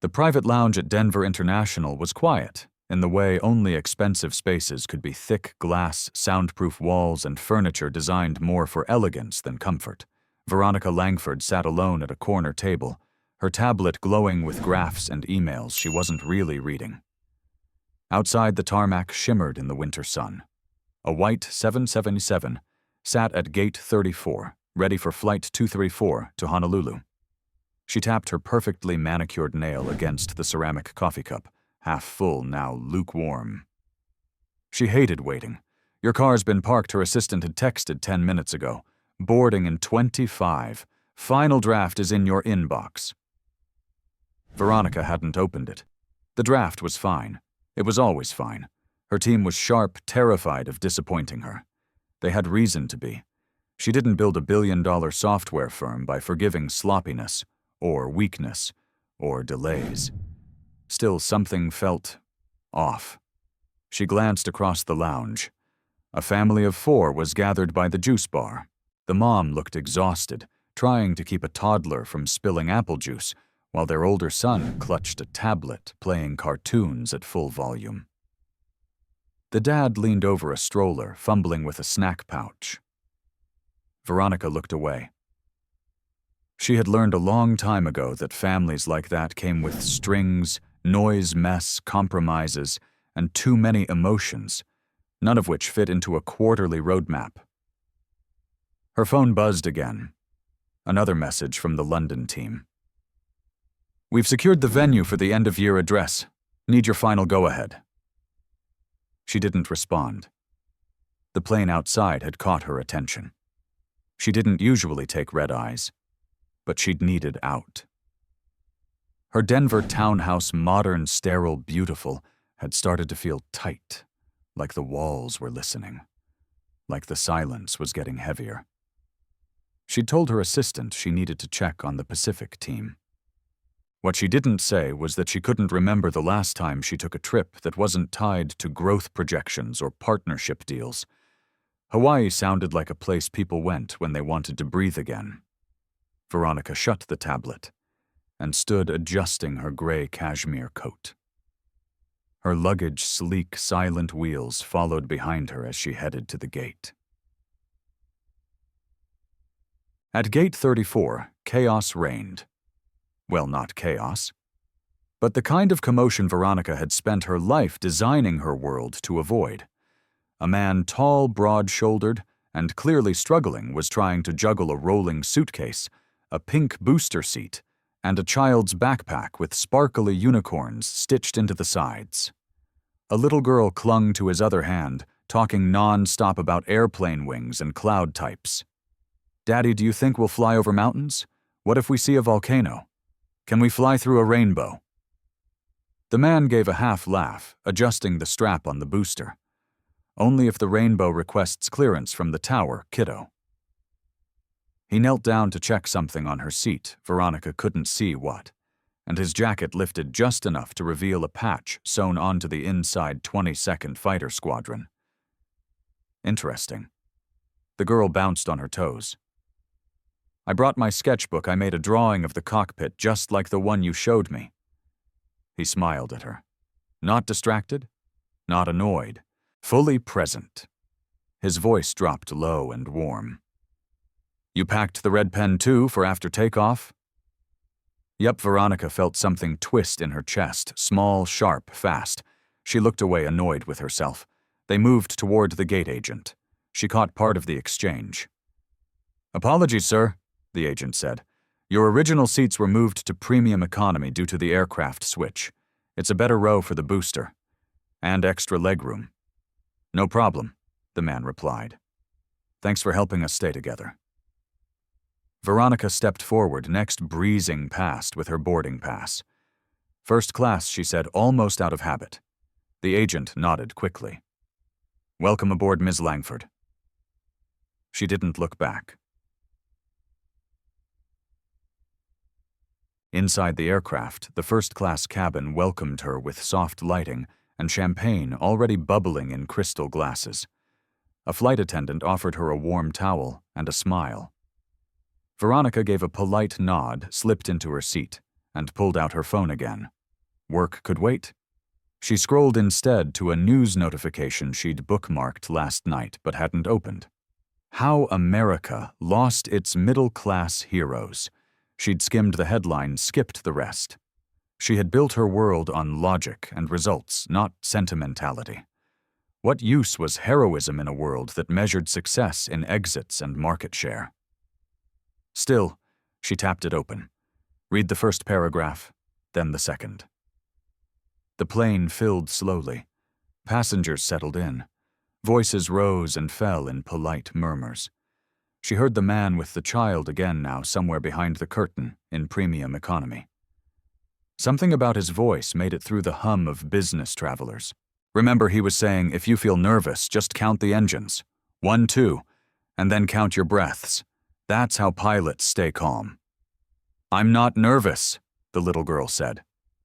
The private lounge at Denver International was quiet, in the way only expensive spaces could be: thick glass, soundproof walls, and furniture designed more for elegance than comfort. Veronica Langford sat alone at a corner table, her tablet glowing with graphs and emails she wasn't really reading. Outside, the tarmac shimmered in the winter sun. A white 777 sat at gate 34, ready for flight 234 to Honolulu. She tapped her perfectly manicured nail against the ceramic coffee cup, half full, now lukewarm. She hated waiting. "Your car's been parked," her assistant had texted 10 minutes ago. "Boarding in 25. Final draft is in your inbox." Veronica hadn't opened it. The draft was fine. It was always fine. Her team was sharp, terrified of disappointing her. They had reason to be. She didn't build a billion-dollar software firm by forgiving sloppiness, or weakness, or delays. Still, something felt off. She glanced across the lounge. A family of 4 was gathered by the juice bar. The mom looked exhausted, trying to keep a toddler from spilling apple juice, while their older son clutched a tablet, playing cartoons at full volume. The dad leaned over a stroller, fumbling with a snack pouch. Veronica looked away. She had learned a long time ago that families like that came with strings, noise, mess, compromises, and too many emotions, none of which fit into a quarterly roadmap. Her phone buzzed again. Another message from the London team. "We've secured the venue for the end-of-year address. Need your final go-ahead." She didn't respond. The plane outside had caught her attention. She didn't usually take red-eyes, but she'd needed out. Her Denver townhouse, modern, sterile, beautiful, had started to feel tight, like the walls were listening, like the silence was getting heavier. She'd told her assistant she needed to check on the Pacific team. What she didn't say was that she couldn't remember the last time she took a trip that wasn't tied to growth projections or partnership deals. Hawaii sounded like a place people went when they wanted to breathe again. Veronica shut the tablet and stood adjusting her gray cashmere coat. Her luggage, sleek, silent wheels followed behind her as she headed to the gate. At gate 34, chaos reigned. Well, not chaos, but the kind of commotion Veronica had spent her life designing her world to avoid. A man tall, broad-shouldered, and clearly struggling was trying to juggle a rolling suitcase, a pink booster seat, and a child's backpack with sparkly unicorns stitched into the sides. A little girl clung to his other hand, talking non-stop about airplane wings and cloud types. "Daddy, do you think we'll fly over mountains? What if we see a volcano? Can we fly through a rainbow?" The man gave a half laugh, adjusting the strap on the booster. "Only if the rainbow requests clearance from the tower, kiddo." He knelt down to check something on her seat. Veronica couldn't see what, and his jacket lifted just enough to reveal a patch sewn onto the inside 22nd Fighter Squadron. Interesting. The girl bounced on her toes. "I brought my sketchbook. I made a drawing of the cockpit just like the one you showed me." He smiled at her. Not distracted, not annoyed, fully present. His voice dropped low and warm. "You packed the red pen too for after takeoff?" Yep, Veronica felt something twist in her chest, small, sharp, fast. She looked away, annoyed with herself. They moved toward the gate agent. She caught part of the exchange. "Apologies, sir," the agent said. "Your original seats were moved to premium economy due to the aircraft switch. It's a better row for the booster. And extra legroom." "No problem," the man replied. "Thanks for helping us stay together." Veronica stepped forward, next breezing past with her boarding pass. "First class," she said, almost out of habit. The agent nodded quickly. "Welcome aboard, Ms. Langford." She didn't look back. Inside the aircraft, the first-class cabin welcomed her with soft lighting and champagne already bubbling in crystal glasses. A flight attendant offered her a warm towel and a smile. Veronica gave a polite nod, slipped into her seat, and pulled out her phone again. Work could wait. She scrolled instead to a news notification she'd bookmarked last night but hadn't opened. How America lost its middle-class heroes. She'd skimmed the headline, skipped the rest. She had built her world on logic and results, not sentimentality. What use was heroism in a world that measured success in exits and market share? Still, she tapped it open. Read the first paragraph, then the second. The plane filled slowly. Passengers settled in. Voices rose and fell in polite murmurs. She heard the man with the child again now somewhere behind the curtain in premium economy. Something about his voice made it through the hum of business travelers. Remember, he was saying, if you feel nervous, just count the engines. 1, 2, and then count your breaths. That's how pilots stay calm. I'm not nervous, the little girl said.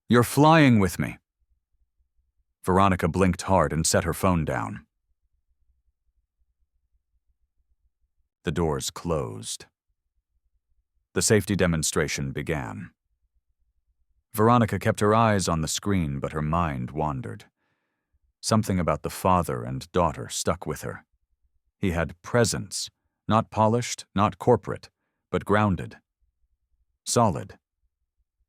You're flying with me. Veronica blinked hard and set her phone down. The doors closed. The safety demonstration began. Veronica kept her eyes on the screen, but her mind wandered. Something about the father and daughter stuck with her. He had presence, not polished, not corporate, but grounded. Solid.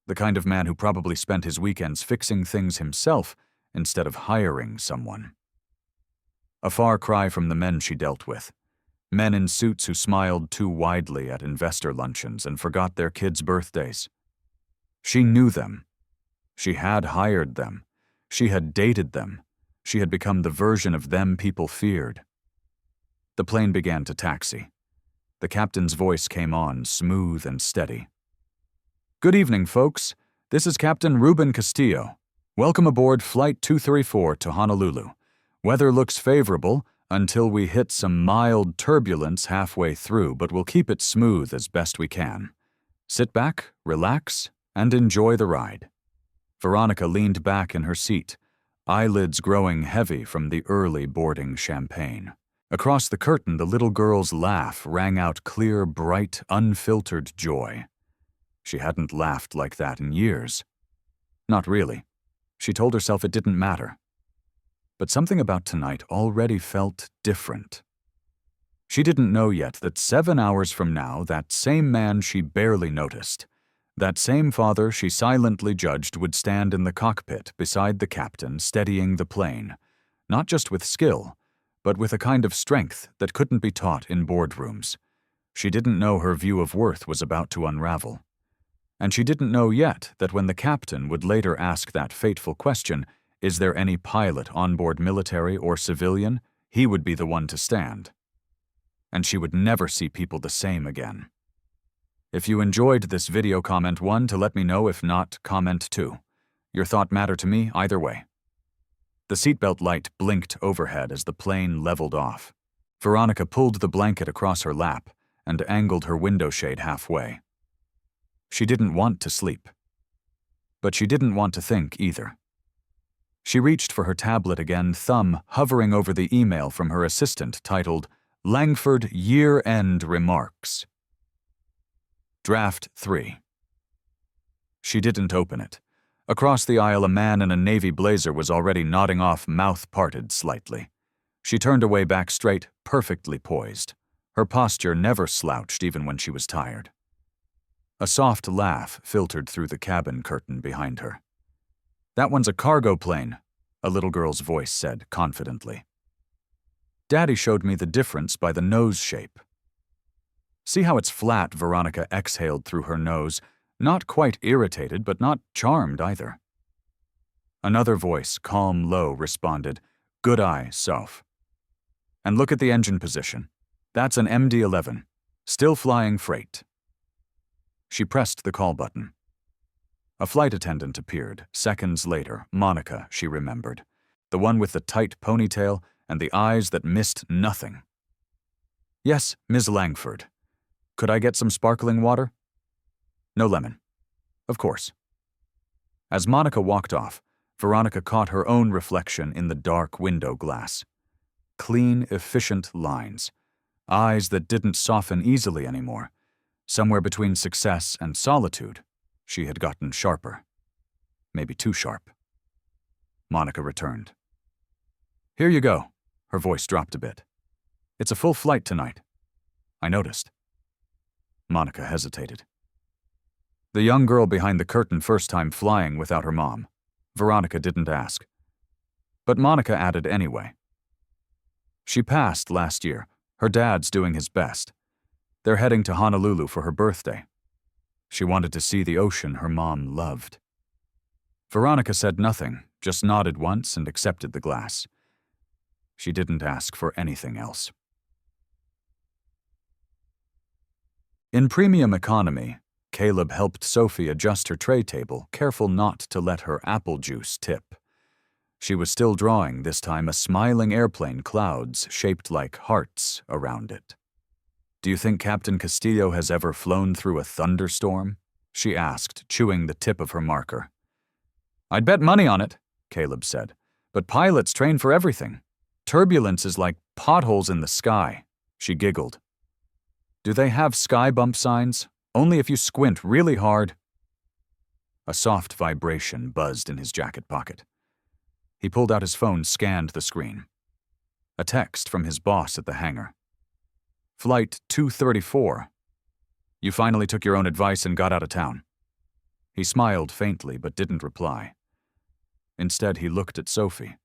The kind of man who probably spent his weekends fixing things himself instead of hiring someone. A far cry from the men she dealt with. Men in suits who smiled too widely at investor luncheons and forgot their kids' birthdays. She knew them. She had hired them. She had dated them. She had become the version of them people feared. The plane began to taxi. The captain's voice came on, smooth and steady. Good evening, folks. This is Captain Ruben Castillo. Welcome aboard Flight 234 to Honolulu. Weather looks favorable until we hit some mild turbulence halfway through, but we'll keep it smooth as best we can. Sit back, relax, and enjoy the ride. Veronica leaned back in her seat, eyelids growing heavy from the early boarding champagne. Across the curtain, the little girl's laugh rang out clear, bright, unfiltered joy. She hadn't laughed like that in years. Not really. She told herself it didn't matter. But something about tonight already felt different. She didn't know yet that 7 hours from now, that same man she barely noticed, that same father she silently judged would stand in the cockpit beside the captain, steadying the plane, not just with skill, but with a kind of strength that couldn't be taught in boardrooms. She didn't know her view of worth was about to unravel. And she didn't know yet that when the captain would later ask that fateful question, is there any pilot on board, military or civilian, he would be the one to stand. And she would never see people the same again. If you enjoyed this video, comment 1 to let me know. If not, comment 2. Your thought matter to me either way. The seatbelt light blinked overhead as the plane leveled off. Veronica pulled the blanket across her lap and angled her window shade halfway. She didn't want to sleep. But she didn't want to think either. She reached for her tablet again, thumb hovering over the email from her assistant titled, Langford Year-End Remarks. Draft 3. She didn't open it. Across the aisle, a man in a navy blazer was already nodding off, mouth parted slightly. She turned away, back straight, perfectly poised. Her posture never slouched even when she was tired. A soft laugh filtered through the cabin curtain behind her. That one's a cargo plane, a little girl's voice said confidently. Daddy showed me the difference by the nose shape. See how it's flat? Veronica exhaled through her nose, not quite irritated, but not charmed either. Another voice, calm, low, responded, Good eye, Soph. And look at the engine position. That's an MD-11, still flying freight. She pressed the call button. A flight attendant appeared. Seconds later, Monica, she remembered. The one with the tight ponytail and the eyes that missed nothing. Yes, Ms. Langford. Could I get some sparkling water? No lemon. Of course. As Monica walked off, Veronica caught her own reflection in the dark window glass. Clean, efficient lines. Eyes that didn't soften easily anymore. Somewhere between success and solitude. She had gotten sharper. Maybe too sharp. Monica returned. "Here you go." Her voice dropped a bit. "It's a full flight tonight." "I noticed." Monica hesitated. The young girl behind the curtain first time flying without her mom. Veronica didn't ask. But Monica added anyway. She passed last year. Her dad's doing his best. They're heading to Honolulu for her birthday. She wanted to see the ocean her mom loved. Veronica said nothing, just nodded once and accepted the glass. She didn't ask for anything else. In premium economy, Caleb helped Sophie adjust her tray table, careful not to let her apple juice tip. She was still drawing, this time a smiling airplane, clouds shaped like hearts around it. "Do you think Captain Castillo has ever flown through a thunderstorm?" she asked, chewing the tip of her marker. "I'd bet money on it," Caleb said, "but pilots train for everything. Turbulence is like potholes in the sky." She giggled. "Do they have sky bump signs? Only if you squint really hard." A soft vibration buzzed in his jacket pocket. He pulled out his phone, scanned the screen. A text from his boss at the hangar. "Flight 234. You finally took your own advice and got out of town." He smiled faintly but didn't reply. Instead, he looked at Sophie.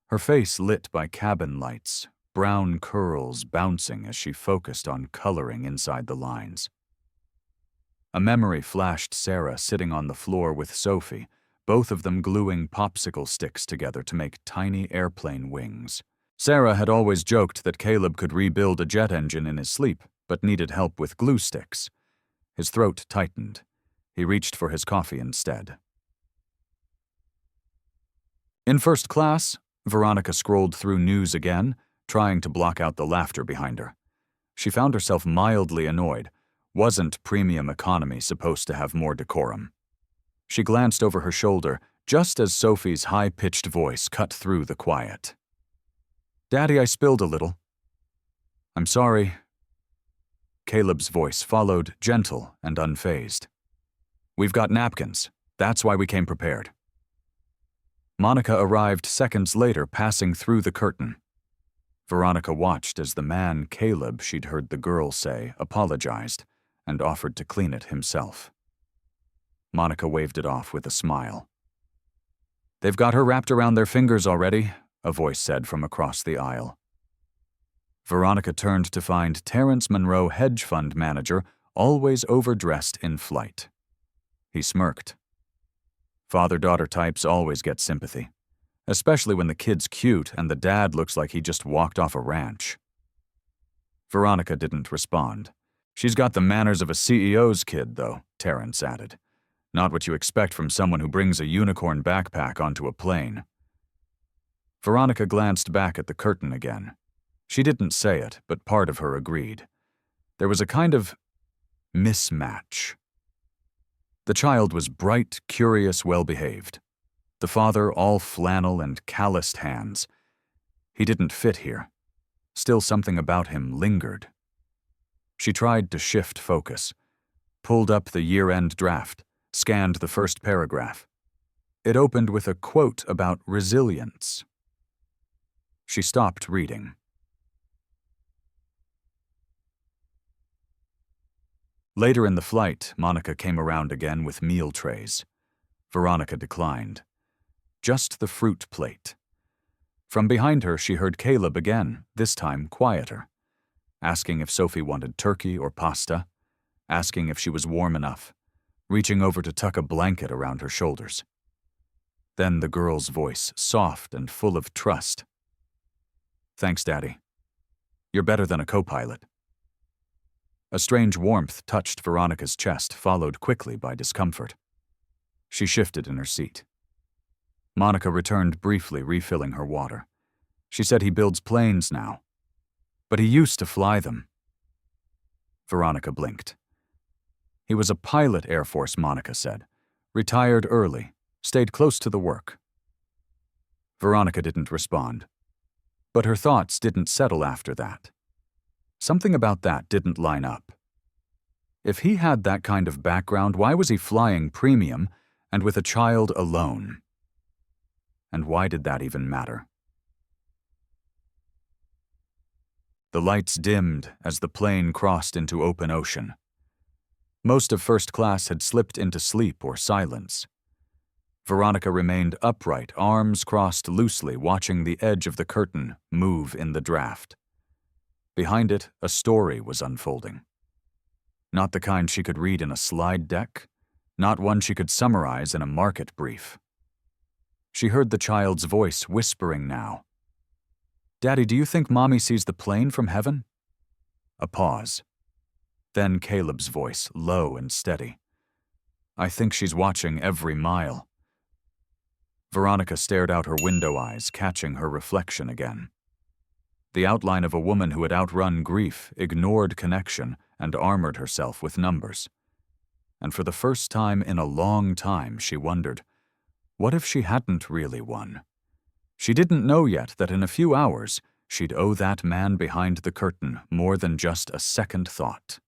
Her face lit by cabin lights, brown curls bouncing as she focused on coloring inside the lines. A memory flashed Sarah sitting on the floor with Sophie, both of them gluing popsicle sticks together to make tiny airplane wings. Sarah had always joked that Caleb could rebuild a jet engine in his sleep, but needed help with glue sticks. His throat tightened. He reached for his coffee instead. In first class, Veronica scrolled through news again, trying to block out the laughter behind her. She found herself mildly annoyed. Wasn't premium economy supposed to have more decorum? She glanced over her shoulder, just as Sophie's high-pitched voice cut through the quiet. "Daddy, I spilled a little." "I'm sorry." Caleb's voice followed, gentle and unfazed. "We've got napkins. That's why we came prepared." Monica arrived seconds later, passing through the curtain. Veronica watched as the man, Caleb, she'd heard the girl say, apologized and offered to clean it himself. Monica waved it off with a smile. "They've got her wrapped around their fingers already," a voice said from across the aisle. Veronica turned to find Terrence Monroe, hedge fund manager, always overdressed in flight. He smirked. Father-daughter types always get sympathy, especially when the kid's cute and the dad looks like he just walked off a ranch. Veronica didn't respond. "She's got the manners of a CEO's kid, though," Terrence added. "Not what you expect from someone who brings a unicorn backpack onto a plane." Veronica glanced back at the curtain again. She didn't say it, but part of her agreed. There was a kind of mismatch. The child was bright, curious, well-behaved. The father all flannel and calloused hands. He didn't fit here. Still something about him lingered. She tried to shift focus, pulled up the year-end draft, scanned the first paragraph. It opened with a quote about resilience. She stopped reading. Later in the flight, Monica came around again with meal trays. Veronica declined. Just the fruit plate. From behind her, she heard Caleb again, this time quieter, asking if Sophie wanted turkey or pasta, asking if she was warm enough, reaching over to tuck a blanket around her shoulders. Then the girl's voice, soft and full of trust. "Thanks, Daddy. You're better than a co-pilot." A strange warmth touched Veronica's chest, followed quickly by discomfort. She shifted in her seat. Monica returned briefly, refilling her water. She said he builds planes now. But he used to fly them. Veronica blinked. He was a pilot Air Force, Monica said. Retired early, stayed close to the work. Veronica didn't respond. But her thoughts didn't settle after that. Something about that didn't line up. If he had that kind of background, why was he flying premium and with a child alone? And why did that even matter? The lights dimmed as the plane crossed into open ocean. Most of first class had slipped into sleep or silence. Veronica remained upright, arms crossed loosely, watching the edge of the curtain move in the draft. Behind it, a story was unfolding. Not the kind she could read in a slide deck, not one she could summarize in a market brief. She heard the child's voice whispering now. "Daddy, do you think Mommy sees the plane from heaven?" A pause. Then Caleb's voice, low and steady. "I think she's watching every mile." Veronica stared out her window eyes, catching her reflection again. The outline of a woman who had outrun grief, ignored connection, and armored herself with numbers. And for the first time in a long time, she wondered, what if she hadn't really won? She didn't know yet that in a few hours, she'd owe that man behind the curtain more than just a second thought.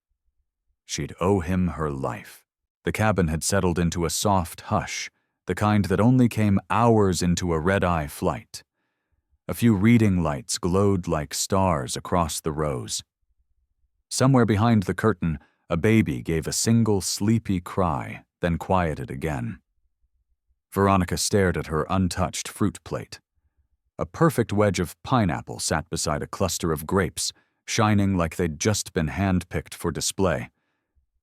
She'd owe him her life. The cabin had settled into a soft hush, the kind that only came hours into a red-eye flight. A few reading lights glowed like stars across the rows. Somewhere behind the curtain, a baby gave a single sleepy cry, then quieted again. Veronica stared at her untouched fruit plate. A perfect wedge of pineapple sat beside a cluster of grapes, shining like they'd just been hand-picked for display.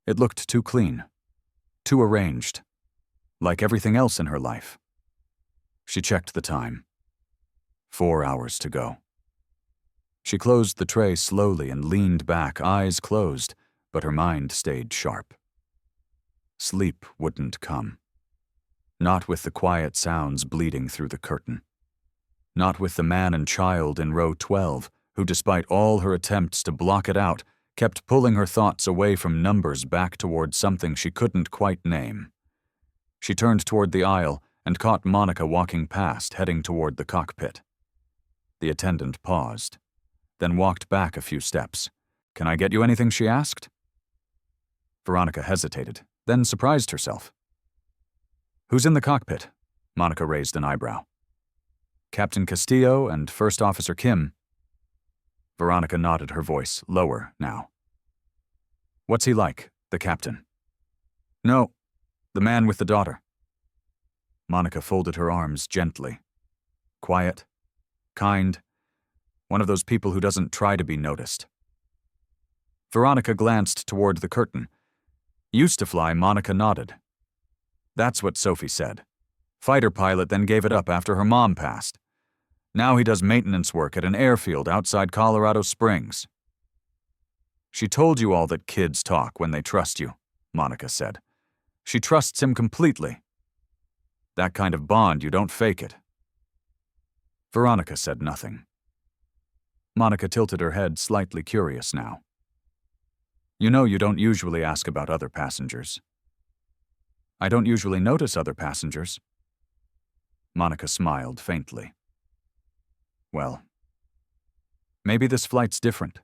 It looked too clean, too arranged, like everything else in her life. She checked the time. 4 hours to go. She closed the tray slowly and leaned back, eyes closed, but her mind stayed sharp. Sleep wouldn't come. Not with the quiet sounds bleeding through the curtain. Not with the man and child in row 12, who, despite all her attempts to block it out, kept pulling her thoughts away from numbers back toward something she couldn't quite name. She turned toward the aisle and caught Monica walking past, heading toward the cockpit. The attendant paused, then walked back a few steps. "Can I get you anything?" she asked. Veronica hesitated, then surprised herself. "Who's in the cockpit?" Monica raised an eyebrow. "Captain Castillo and First Officer Kim." Veronica nodded, her voice lower now. "What's he like, the captain?" "No, the man with the daughter." Monica folded her arms gently. Quiet, kind, one of those people who doesn't try to be noticed. Veronica glanced toward the curtain. "Used to fly," Monica nodded. "That's what Sophie said. Fighter pilot, then gave it up after her mom passed. Now he does maintenance work at an airfield outside Colorado Springs." "She told you all that kids talk when they trust you," Monica said. "She trusts him completely. That kind of bond, you don't fake it." Veronica said nothing. Monica tilted her head, slightly curious now. "You know you don't usually ask about other passengers." "I don't usually notice other passengers." Monica smiled faintly. "Well, maybe this flight's different."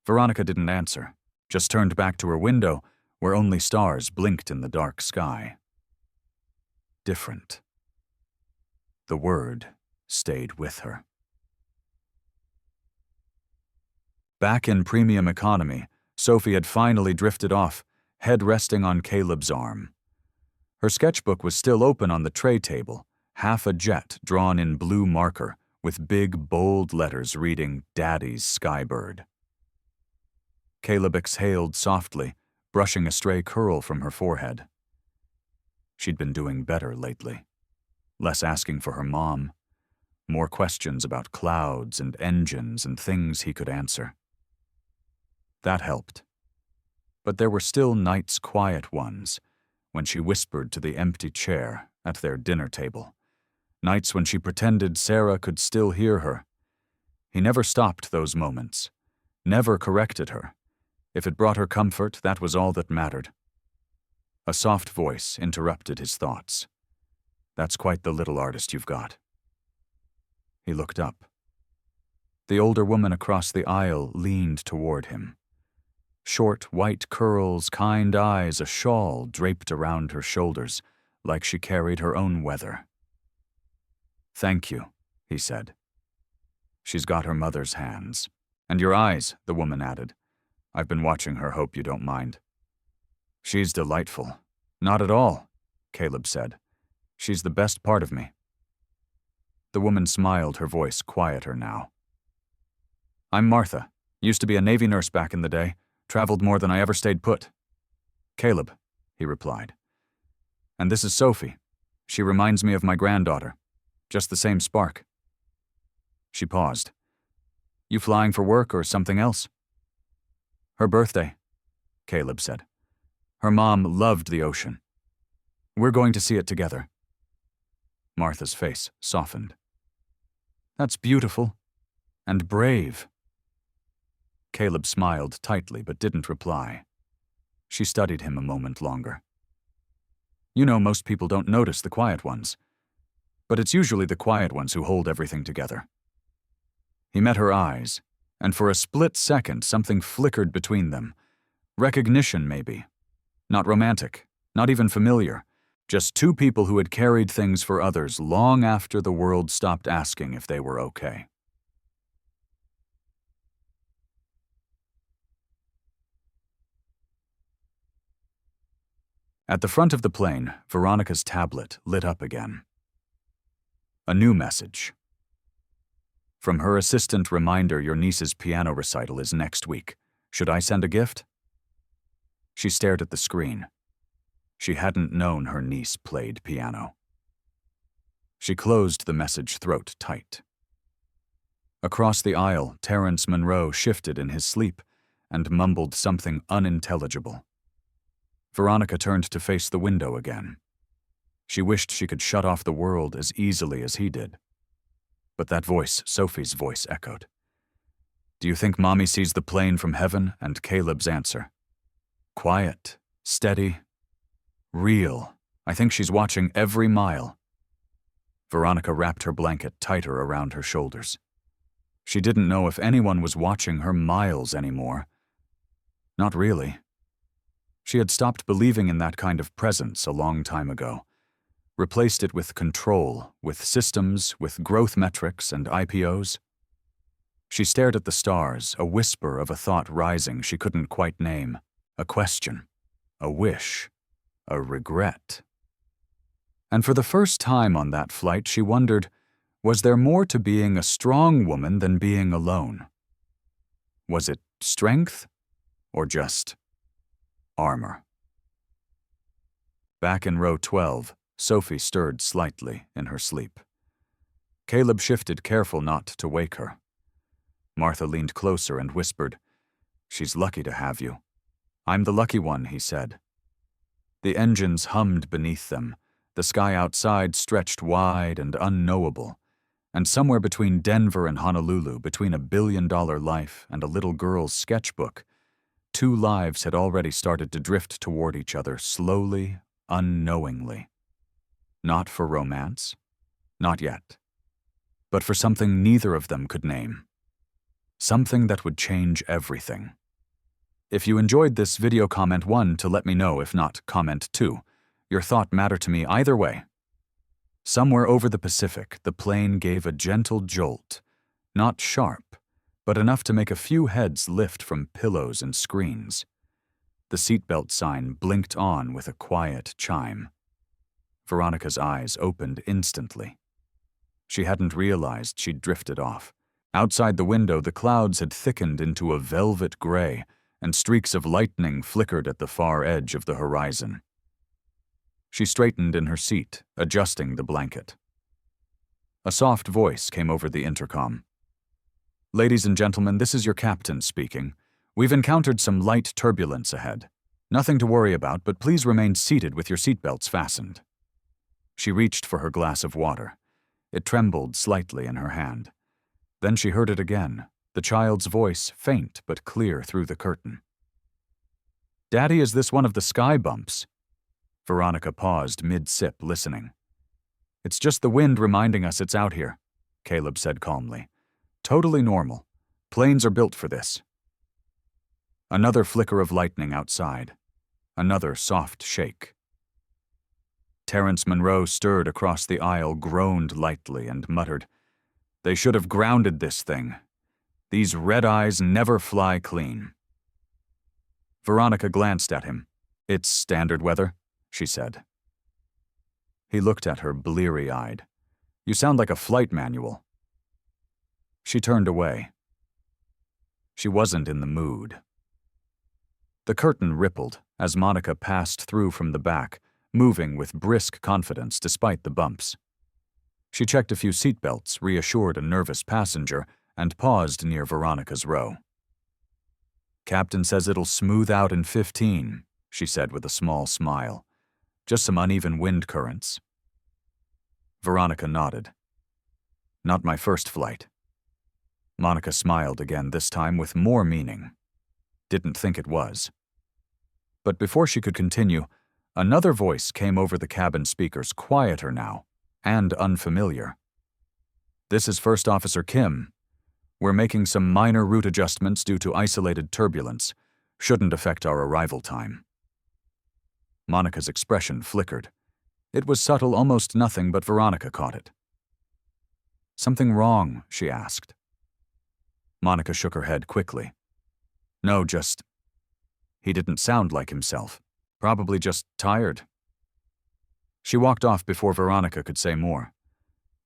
Veronica didn't answer, just turned back to her window, where only stars blinked in the dark sky. Different. The word stayed with her. Back in premium economy, Sophie had finally drifted off, head resting on Caleb's arm. Her sketchbook was still open on the tray table, half a jet drawn in blue marker, with big, bold letters reading "Daddy's Skybird." Caleb exhaled softly, brushing a stray curl from her forehead. She'd been doing better lately. Less asking for her mom. More questions about clouds and engines and things he could answer. That helped. But there were still nights, quiet ones, when she whispered to the empty chair at their dinner table. Nights when she pretended Sarah could still hear her. He never stopped those moments, never corrected her. If it brought her comfort, that was all that mattered. A soft voice interrupted his thoughts. "That's quite the little artist you've got." He looked up. The older woman across the aisle leaned toward him. short white curls, kind eyes, a shawl draped around her shoulders, like she carried her own weather. "Thank you," he said. "She's got her mother's hands. And your eyes," the woman added. "I've been watching her, hope you don't mind." "She's delightful." "Not at all," Caleb said. "She's the best part of me." The woman smiled, her voice quieter now. "I'm Martha. Used to be a Navy nurse back in the day. Traveled more than I ever stayed put." "Caleb," he replied. "And this is Sophie. She reminds me of my granddaughter. Just the same spark." She paused. "You flying for work or something else?" "Her birthday," Caleb said. "Her mom loved the ocean. We're going to see it together." Martha's face softened. "That's beautiful. And brave." Caleb smiled tightly but didn't reply. She studied him a moment longer. "You know, most people don't notice the quiet ones. But it's usually the quiet ones who hold everything together." He met her eyes, and for a split second something flickered between them. Recognition, maybe. Not romantic, not even familiar. Just two people who had carried things for others long after the world stopped asking if they were okay. At the front of the plane, Veronica's tablet lit up again. A new message. From her assistant, reminder, your niece's piano recital is next week. Should I send a gift? She stared at the screen. She hadn't known her niece played piano. She closed the message throat tight. Across the aisle, Terrence Monroe shifted in his sleep and mumbled something unintelligible. Veronica turned to face the window again. She wished she could shut off the world as easily as he did. But that voice, Sophie's voice, echoed. "Do you think Mommy sees the plane from heaven?" And Caleb's answer. "Quiet, steady, real. I think she's watching every mile." Veronica wrapped her blanket tighter around her shoulders. She didn't know if anyone was watching her miles anymore. Not really. She had stopped believing in that kind of presence a long time ago. Replaced it with control, with systems, with growth metrics and IPOs. She stared at the stars, a whisper of a thought rising she couldn't quite name. A question, a wish, a regret. And for the first time on that flight, she wondered, was there more to being a strong woman than being alone? Was it strength or just armor? Back in row 12, Sophie stirred slightly in her sleep. Caleb shifted, careful not to wake her. Martha leaned closer and whispered, "She's lucky to have you." "I'm the lucky one," he said. The engines hummed beneath them. The sky outside stretched wide and unknowable. And somewhere between Denver and Honolulu, between $1 billion life and a little girl's sketchbook, two lives had already started to drift toward each other slowly, unknowingly. Not for romance, not yet, but for something neither of them could name. Something that would change everything. If you enjoyed this video, comment 1 to let me know. If not, comment 2. Your thought mattered to me either way. Somewhere over the Pacific, the plane gave a gentle jolt, not sharp, but enough to make a few heads lift from pillows and screens. The seatbelt sign blinked on with a quiet chime. Veronica's eyes opened instantly. She hadn't realized she'd drifted off. Outside the window, the clouds had thickened into a velvet gray, and streaks of lightning flickered at the far edge of the horizon. She straightened in her seat, adjusting the blanket. A soft voice came over the intercom. "Ladies and gentlemen, this is your captain speaking. We've encountered some light turbulence ahead. Nothing to worry about, but please remain seated with your seatbelts fastened." She reached for her glass of water. It trembled slightly in her hand. Then she heard it again, the child's voice faint but clear through the curtain. "Daddy, is this one of the sky bumps?" Veronica paused mid-sip, listening. "It's just the wind reminding us it's out here," Caleb said calmly. "Totally normal. Planes are built for this." Another flicker of lightning outside. Another soft shake. Terrence Monroe stirred across the aisle, groaned lightly, and muttered, "They should have grounded this thing. These red eyes never fly clean." Veronica glanced at him. "It's standard weather," she said. He looked at her bleary-eyed. "You sound like a flight manual." She turned away. She wasn't in the mood. The curtain rippled as Monica passed through from the back, moving with brisk confidence despite the bumps. She checked a few seatbelts, reassured a nervous passenger, and paused near Veronica's row. "Captain says it'll smooth out in 15, she said with a small smile. "Just some uneven wind currents." Veronica nodded. "Not my first flight." Monica smiled again, this time with more meaning. Didn't think it was. But before she could continue, another voice came over the cabin speakers, quieter now, and unfamiliar. "This is First Officer Kim. We're making some minor route adjustments due to isolated turbulence. Shouldn't affect our arrival time." Monica's expression flickered. It was subtle, almost nothing, but Veronica caught it. "Something wrong?" she asked. Monica shook her head quickly. "No, just..." He didn't sound like himself. Probably just tired. She walked off before Veronica could say more.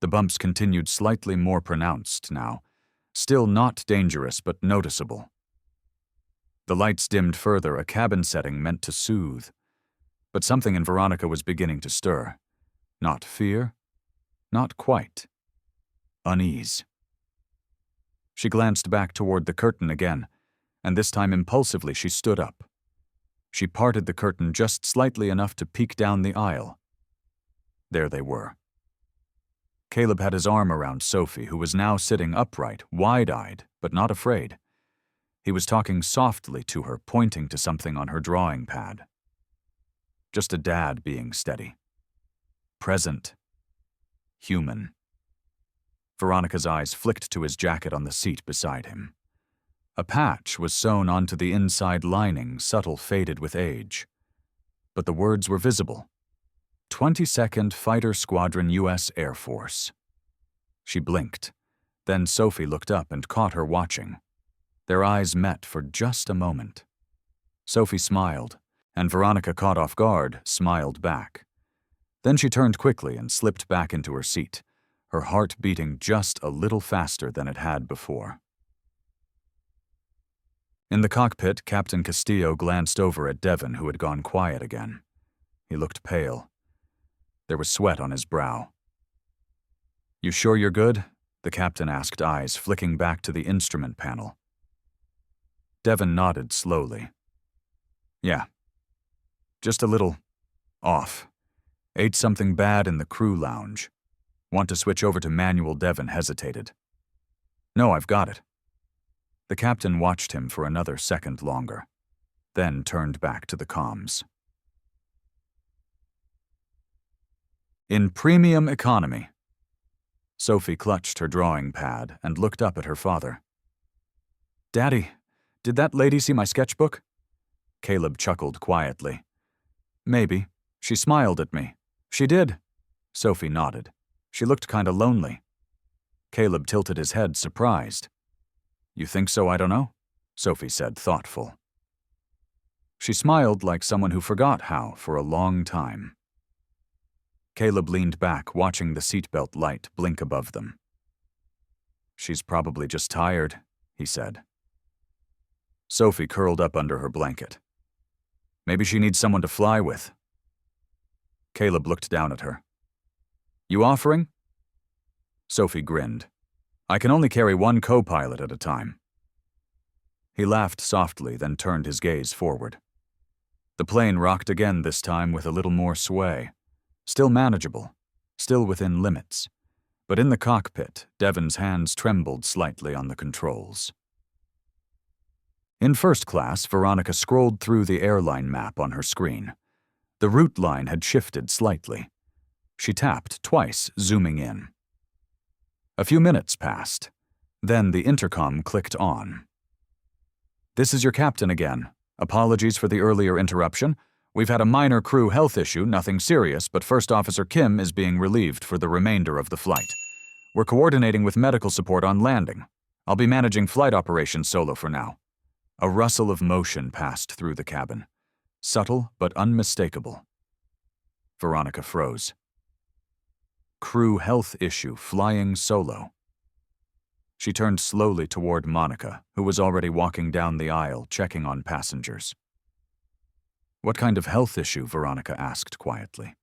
The bumps continued, slightly more pronounced now. Still not dangerous, but noticeable. The lights dimmed further, a cabin setting meant to soothe. But something in Veronica was beginning to stir. Not fear. Not quite. Unease. She glanced back toward the curtain again, and this time impulsively she stood up. She parted the curtain just slightly enough to peek down the aisle. There they were. Caleb had his arm around Sophie, who was now sitting upright, wide-eyed, but not afraid. He was talking softly to her, pointing to something on her drawing pad. Just a dad being steady. Present. Human. Veronica's eyes flicked to his jacket on the seat beside him. A patch was sewn onto the inside lining, subtle, faded with age. But the words were visible. 22nd Fighter Squadron, U.S. Air Force. She blinked. Then Sophie looked up and caught her watching. Their eyes met for just a moment. Sophie smiled, and Veronica, caught off guard, smiled back. Then she turned quickly and slipped back into her seat, her heart beating just a little faster than it had before. In the cockpit, Captain Castillo glanced over at Devon, who had gone quiet again. He looked pale. There was sweat on his brow. "You sure you're good?" the captain asked, eyes flicking back to the instrument panel. Devon nodded slowly. "Yeah. Just a little off. Ate something bad in the crew lounge. Want to switch over to manual." Devon hesitated. "No, I've got it." The captain watched him for another second longer, then turned back to the comms. "In premium economy." Sophie clutched her drawing pad and looked up at her father. "Daddy, did that lady see my sketchbook?" Caleb chuckled quietly. "Maybe. She smiled at me." "She did." Sophie nodded. "She looked kinda lonely." Caleb tilted his head, surprised. "You think so? I don't know," Sophie said, thoughtful. She smiled like someone who forgot how for a long time. Caleb leaned back, watching the seatbelt light blink above them. "She's probably just tired," he said. Sophie curled up under her blanket. "Maybe she needs someone to fly with." Caleb looked down at her. "You offering?" Sophie grinned. "I can only carry one co-pilot at a time." He laughed softly, then turned his gaze forward. The plane rocked again, this time with a little more sway. Still manageable, still within limits. But in the cockpit, Devon's hands trembled slightly on the controls. In first class, Veronica scrolled through the airline map on her screen. The route line had shifted slightly. She tapped twice, zooming in. A few minutes passed. Then the intercom clicked on. This is your captain again. Apologies for the earlier interruption. We've had a minor crew health issue, nothing serious, but First Officer Kim is being relieved for the remainder of the flight. We're coordinating with medical support on landing. I'll be managing flight operations solo for now." A rustle of motion passed through the cabin. Subtle but unmistakable. Veronica froze. Crew health issue, flying solo. She turned slowly toward Monica, who was already walking down the aisle, checking on passengers. "What kind of health issue?" Veronica asked quietly.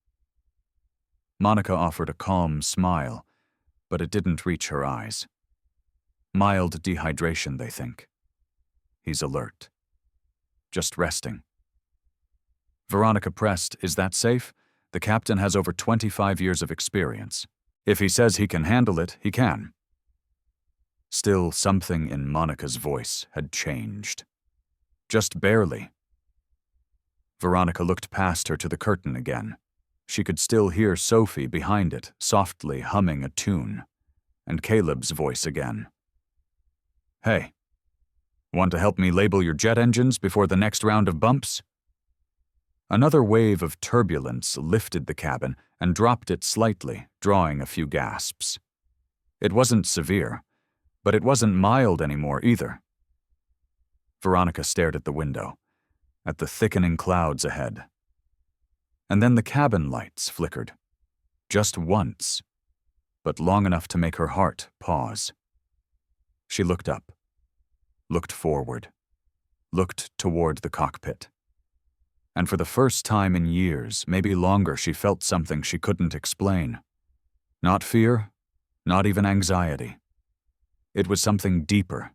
Monica offered a calm smile, but it didn't reach her eyes. Mild dehydration, they think. He's alert. Just resting. Veronica pressed, "Is that safe? The captain has over 25 years of experience. If he says he can handle it, he can." Still, something in Monica's voice had changed. Just barely. Veronica looked past her to the curtain again. She could still hear Sophie behind it, softly humming a tune, and Caleb's voice again. "Hey, want to help me label your jet engines before the next round of bumps?" Another wave of turbulence lifted the cabin and dropped it slightly, drawing a few gasps. It wasn't severe, but it wasn't mild anymore either. Veronica stared at the window, at the thickening clouds ahead. And then the cabin lights flickered. Just once, but long enough to make her heart pause. She looked up, looked forward, looked toward the cockpit. And for the first time in years, maybe longer, she felt something she couldn't explain. Not fear, not even anxiety. It was something deeper,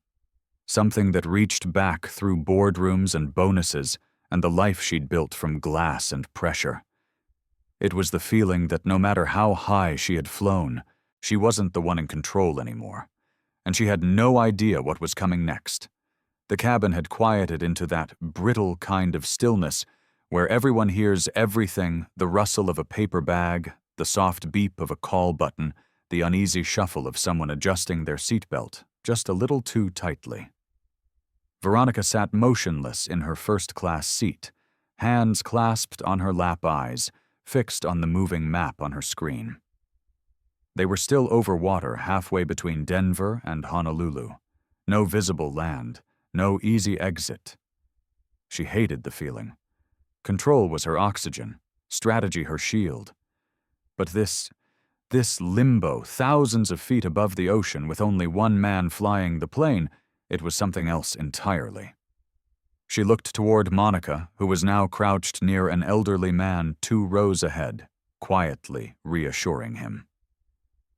something that reached back through boardrooms and bonuses and the life she'd built from glass and pressure. It was the feeling that no matter how high she had flown, she wasn't the one in control anymore, and she had no idea what was coming next. The cabin had quieted into that brittle kind of stillness where everyone hears everything, the rustle of a paper bag, the soft beep of a call button, the uneasy shuffle of someone adjusting their seatbelt just a little too tightly. Veronica sat motionless in her first-class seat, hands clasped on her lap eyes, fixed on the moving map on her screen. They were still over water halfway between Denver and Honolulu. No visible land, no easy exit. She hated the feeling. Control was her oxygen, strategy her shield. But this limbo, thousands of feet above the ocean with only one man flying the plane, it was something else entirely. She looked toward Monica, who was now crouched near an elderly man 2 rows ahead, quietly reassuring him.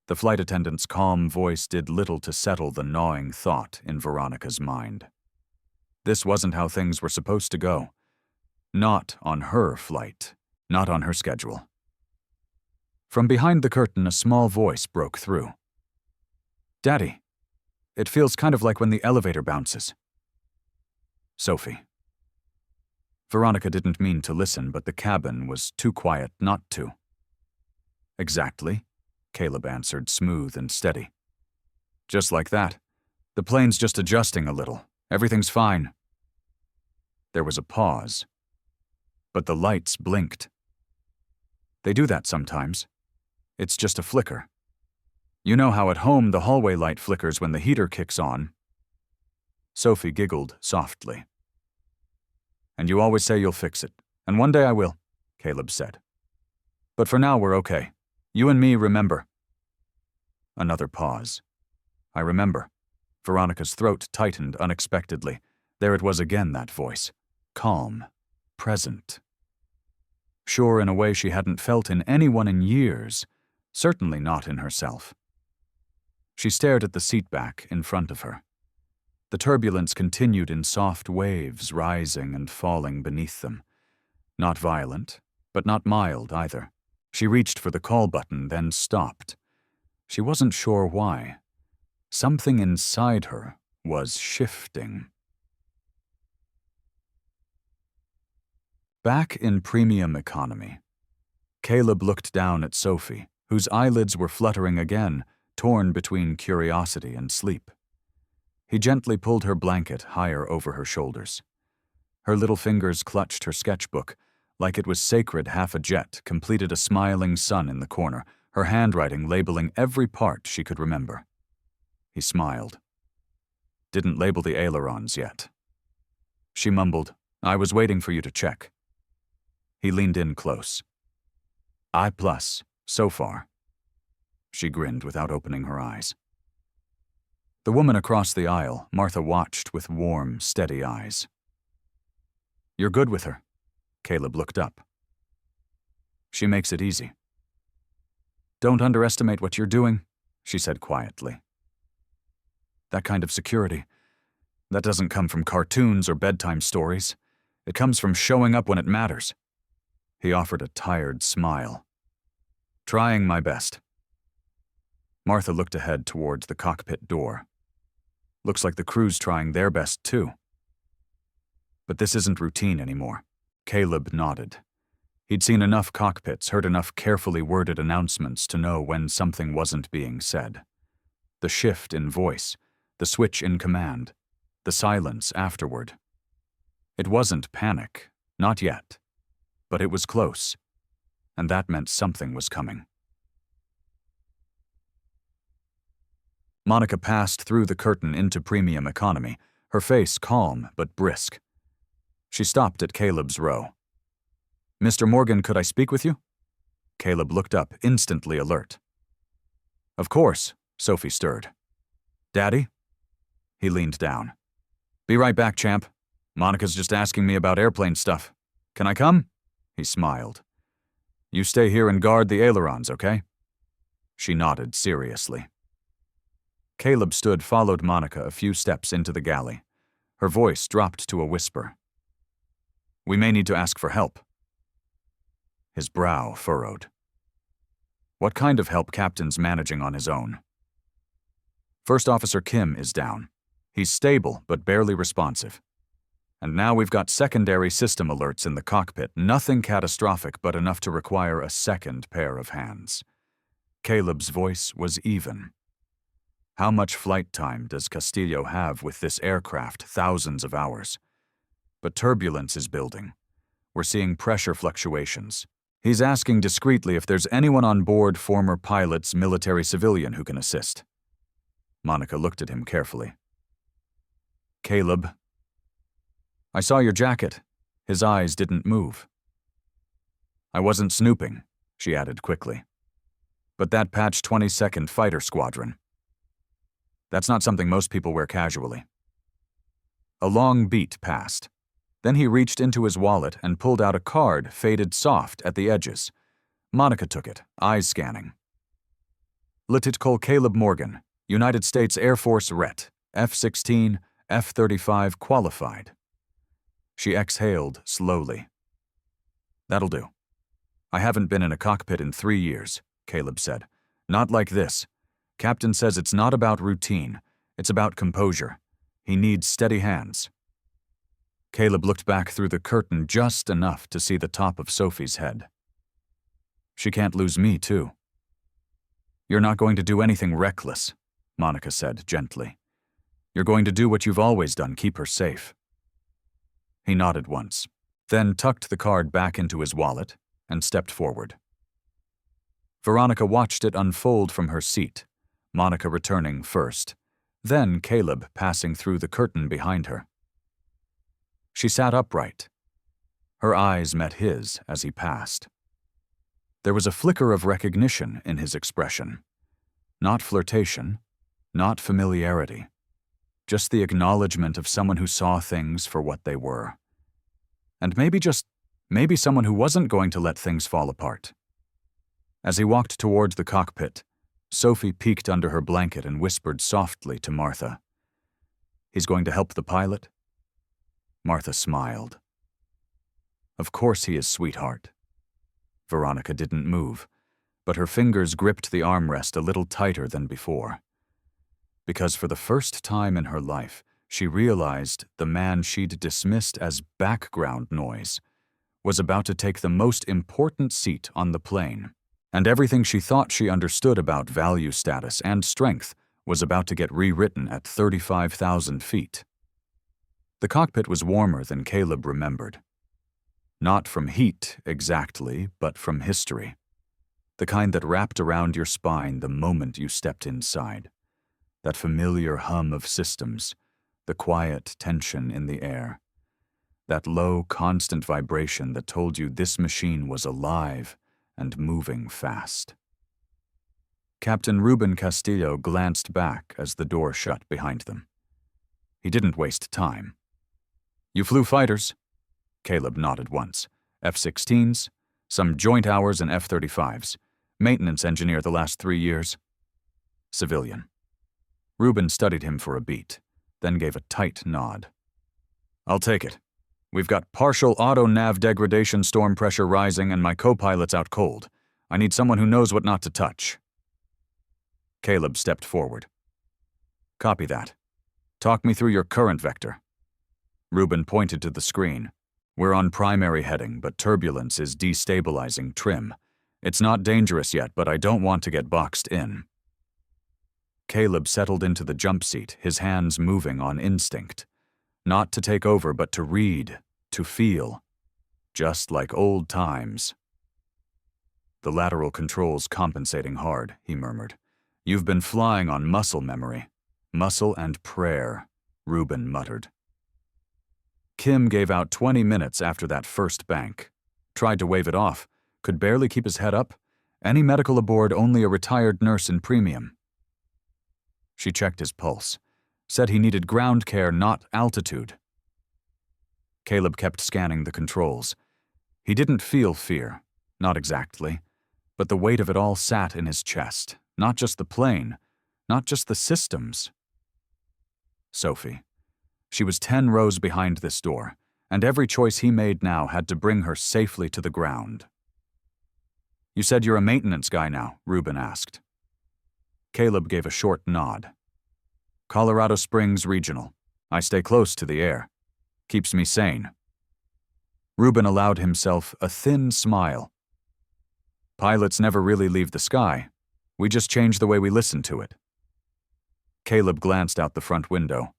The flight attendant's calm voice did little to settle the gnawing thought in Veronica's mind. This wasn't how things were supposed to go. Not on her flight, not on her schedule. From behind the curtain, a small voice broke through. "Daddy, it feels kind of like when the elevator bounces." Sophie. Veronica didn't mean to listen, but the cabin was too quiet not to. "Exactly," Caleb answered, smooth and steady. "Just like that. The plane's just adjusting a little. Everything's fine." There was a pause, but the lights blinked. They do that sometimes. It's just a flicker. You know how at home the hallway light flickers when the heater kicks on. Sophie giggled softly. "And you always say you'll fix it, and one day I will," Caleb said. "But for now we're okay. You and me remember." Another pause. "I remember." Veronica's throat tightened unexpectedly. There it was again, that voice. Calm. Present. Sure in a way she hadn't felt in anyone in years. Certainly not in herself. She stared at the seatback in front of her. The turbulence continued in soft waves, rising and falling beneath them. Not violent, but not mild either. She reached for the call button, then stopped. She wasn't sure why. Something inside her was shifting. Back in premium economy, Caleb looked down at Sophie, whose eyelids were fluttering again, torn between curiosity and sleep. He gently pulled her blanket higher over her shoulders. Her little fingers clutched her sketchbook, like it was sacred. Half a jet completed a smiling sun in the corner, her handwriting labeling every part she could remember. He smiled. Didn't label the ailerons yet. She mumbled, "I was waiting for you to check." He leaned in close. I+, so far. She grinned without opening her eyes. The woman across the aisle, Martha watched with warm, steady eyes. "You're good with her." Caleb looked up. "She makes it easy." "Don't underestimate what you're doing," she said quietly. "That kind of security, that doesn't come from cartoons or bedtime stories. It comes from showing up when it matters." He offered a tired smile. "Trying my best." Martha looked ahead towards the cockpit door. "Looks like the crew's trying their best too." "But this isn't routine anymore." Caleb nodded. He'd seen enough cockpits, heard enough carefully worded announcements to know when something wasn't being said. The shift in voice, the switch in command, the silence afterward. It wasn't panic, not yet, but it was close, and that meant something was coming. Monica passed through the curtain into premium economy, her face calm but brisk. She stopped at Caleb's row. "Mr. Morgan, could I speak with you?" Caleb looked up, instantly alert. "Of course," Sophie stirred. "Daddy?" He leaned down. "Be right back, champ. Monica's just asking me about airplane stuff. Can I come?" He smiled. "You stay here and guard the ailerons, okay?" She nodded seriously. Caleb stood, followed Monica a few steps into the galley. Her voice dropped to a whisper. "We may need to ask for help." His brow furrowed. "What kind of help? Captain's managing on his own." "First Officer Kim is down. He's stable but barely responsive. And now we've got secondary system alerts in the cockpit, nothing catastrophic but enough to require a second pair of hands." Caleb's voice was even. "How much flight time does Castillo have with this aircraft? Thousands of hours. But turbulence is building. We're seeing pressure fluctuations. He's asking discreetly if there's anyone on board, former pilots, military, civilian, who can assist." Monica looked at him carefully. "Caleb." "I saw your jacket." His eyes didn't move. "I wasn't snooping," she added quickly. "But that patch 22nd Fighter Squadron. That's not something most people wear casually." A long beat passed. Then he reached into his wallet and pulled out a card, faded soft at the edges. Monica took it, eyes scanning. "Lieutenant Col Caleb Morgan, United States Air Force RET, F-16, F-35 qualified." She exhaled slowly. "That'll do. I haven't been in a cockpit in 3 years," Caleb said. "Not like this. Captain says it's not about routine, it's about composure. He needs steady hands." Caleb looked back through the curtain just enough to see the top of Sophie's head. "She can't lose me, too." "You're not going to do anything reckless," Monica said gently. "You're going to do what you've always done, keep her safe." He nodded once, then tucked the card back into his wallet and stepped forward. Veronica watched it unfold from her seat, Monica returning first, then Caleb passing through the curtain behind her. She sat upright. Her eyes met his as he passed. There was a flicker of recognition in his expression. Not flirtation, not familiarity, just the acknowledgement of someone who saw things for what they were. And maybe someone who wasn't going to let things fall apart. As he walked towards the cockpit, Sophie peeked under her blanket and whispered softly to Martha, "He's going to help the pilot?" Martha smiled. "Of course he is, sweetheart." Veronica didn't move, but her fingers gripped the armrest a little tighter than before. Because for the first time in her life, she realized the man she'd dismissed as background noise was about to take the most important seat on the plane, and everything she thought she understood about value status and strength was about to get rewritten at 35,000 feet. The cockpit was warmer than Caleb remembered. Not from heat, exactly, but from history. The kind that wrapped around your spine the moment you stepped inside. That familiar hum of systems, the quiet tension in the air. That low, constant vibration that told you this machine was alive and moving fast. Captain Ruben Castillo glanced back as the door shut behind them. He didn't waste time. "You flew fighters?" Caleb nodded once. "F-16s, some joint hours in F-35s. Maintenance engineer the last 3 years." "Civilian." Ruben studied him for a beat, then gave a tight nod. "I'll take it. We've got partial auto-nav degradation, storm pressure rising, and my co-pilot's out cold. I need someone who knows what not to touch." Caleb stepped forward. "Copy that. Talk me through your current vector." Ruben pointed to the screen. "We're on primary heading, but turbulence is destabilizing trim. It's not dangerous yet, but I don't want to get boxed in." Caleb settled into the jump seat, his hands moving on instinct. Not to take over, but to read, to feel. Just like old times. "The lateral control's compensating hard," he murmured. "You've been flying on muscle memory. Muscle and prayer," Ruben muttered. Kim gave out 20 minutes after that first bank. Tried to wave it off. Could barely keep his head up. Any medical aboard, only a retired nurse in premium. She checked his pulse. Said he needed ground care, not altitude. Caleb kept scanning the controls. He didn't feel fear. Not exactly. But the weight of it all sat in his chest. Not just the plane. Not just the systems. Sophie. She was 10 rows behind this door, and every choice he made now had to bring her safely to the ground. "You said you're a maintenance guy now?" Ruben asked. Caleb gave a short nod. "Colorado Springs Regional. I stay close to the air. Keeps me sane." Ruben allowed himself a thin smile. "Pilots never really leave the sky. We just change the way we listen to it." Caleb glanced out the front window.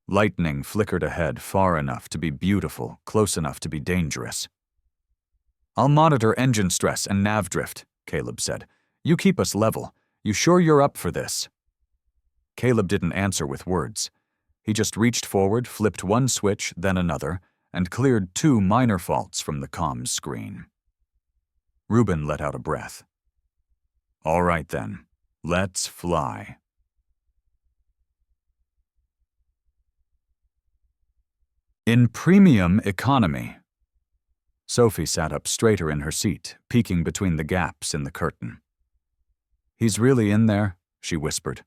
Lightning flickered ahead far enough to be beautiful, close enough to be dangerous. "I'll monitor engine stress and nav drift," Caleb said. "You keep us level. You sure you're up for this?" Caleb didn't answer with words. He just reached forward, flipped one switch, then another, and cleared 2 minor faults from the comms screen. Ruben let out a breath. "All right then, let's fly." In premium economy. Sophie sat up straighter in her seat, peeking between the gaps in the curtain. "He's really in there," she whispered.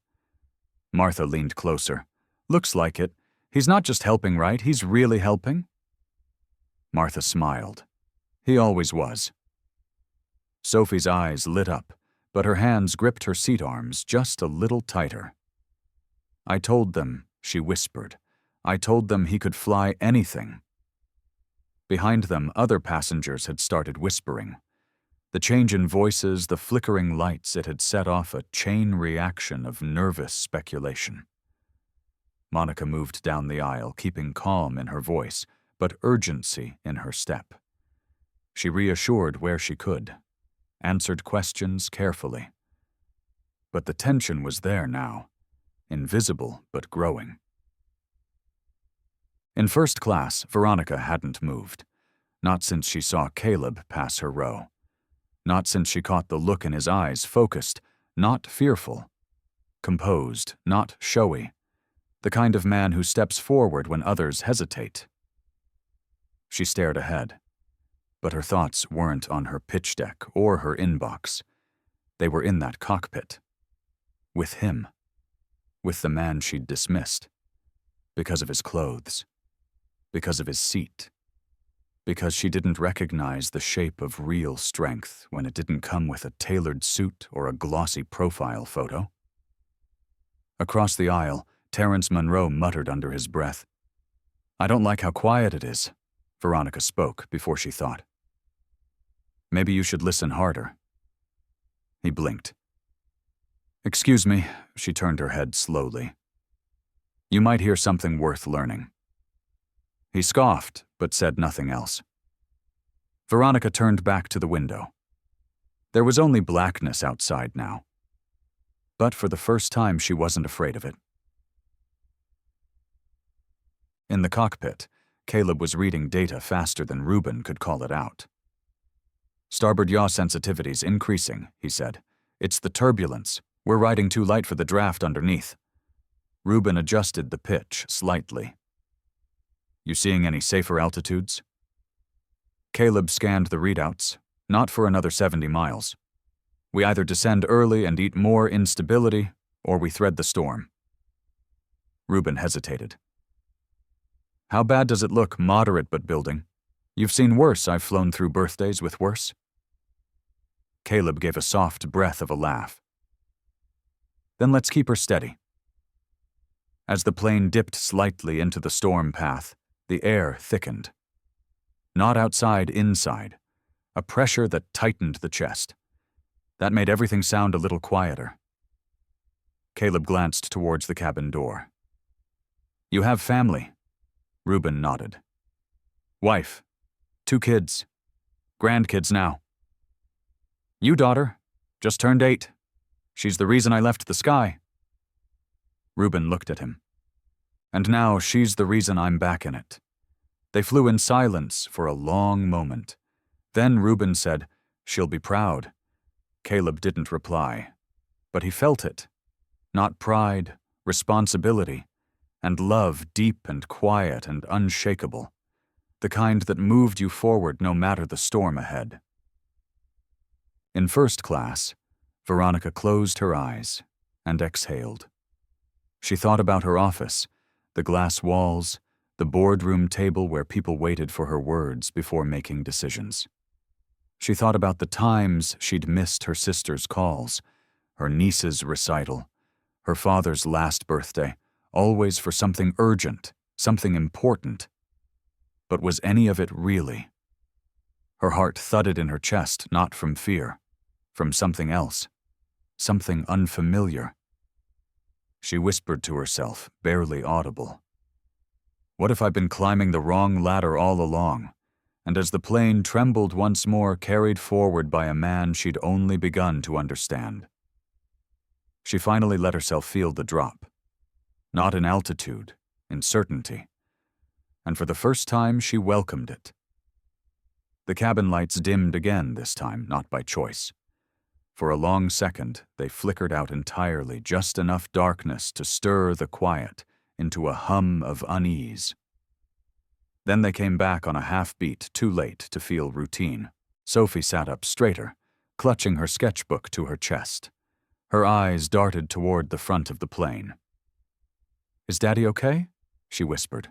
Martha leaned closer. "Looks like it. He's not just helping, right? He's really helping?" Martha smiled. "He always was." Sophie's eyes lit up, but her hands gripped her seat arms just a little tighter. "I told them," she whispered. "I told them he could fly anything." Behind them, other passengers had started whispering. The change in voices, the flickering lights, it had set off a chain reaction of nervous speculation. Monica moved down the aisle, keeping calm in her voice, but urgency in her step. She reassured where she could, answered questions carefully. But the tension was there now, invisible but growing. In first class, Veronica hadn't moved. Not since she saw Caleb pass her row. Not since she caught the look in his eyes, focused, not fearful. Composed, not showy. The kind of man who steps forward when others hesitate. She stared ahead. But her thoughts weren't on her pitch deck or her inbox. They were in that cockpit. With him. With the man she'd dismissed. Because of his clothes. Because of his seat. Because she didn't recognize the shape of real strength when it didn't come with a tailored suit or a glossy profile photo. Across the aisle, Terrence Monroe muttered under his breath. "I don't like how quiet it is," Veronica spoke before she thought. "Maybe you should listen harder." He blinked. Excuse me, she turned her head slowly. You might hear something worth learning. He scoffed, but said nothing else. Veronica turned back to the window. There was only blackness outside now. But for the first time, she wasn't afraid of it. In the cockpit, Caleb was reading data faster than Reuben could call it out. Starboard yaw sensitivity's increasing, he said. It's the turbulence. We're riding too light for the draft underneath. Reuben adjusted the pitch slightly. You seeing any safer altitudes? Caleb scanned the readouts. Not for another 70 miles. We either descend early and eat more instability, or we thread the storm. Reuben hesitated. How bad does it look? Moderate but building. You've seen worse. I've flown through birthdays with worse. Caleb gave a soft breath of a laugh. Then let's keep her steady. As the plane dipped slightly into the storm path, the air thickened. Not outside, inside. A pressure that tightened the chest. That made everything sound a little quieter. Caleb glanced towards the cabin door. You have family? Reuben nodded. Wife. 2 kids. Grandkids now. You, daughter. Just turned 8. She's the reason I left the sky. Reuben looked at him. And now she's the reason I'm back in it. They flew in silence for a long moment. Then Reuben said, She'll be proud. Caleb didn't reply, but he felt it. Not pride, responsibility, and love deep and quiet and unshakable. The kind that moved you forward no matter the storm ahead. In first class, Veronica closed her eyes and exhaled. She thought about her office, the glass walls, the boardroom table where people waited for her words before making decisions. She thought about the times she'd missed her sister's calls, her niece's recital, her father's last birthday, always for something urgent, something important. But was any of it really? Her heart thudded in her chest, not from fear, from something else, something unfamiliar. She whispered to herself, barely audible. What if I'd been climbing the wrong ladder all along? And as the plane trembled once more, carried forward by a man she'd only begun to understand. She finally let herself feel the drop. Not in altitude, in certainty. And for the first time, she welcomed it. The cabin lights dimmed again this time, not by choice. For a long second, they flickered out entirely, just enough darkness to stir the quiet into a hum of unease. Then they came back on a half-beat, too late to feel routine. Sophie sat up straighter, clutching her sketchbook to her chest. Her eyes darted toward the front of the plane. Is Daddy okay? She whispered.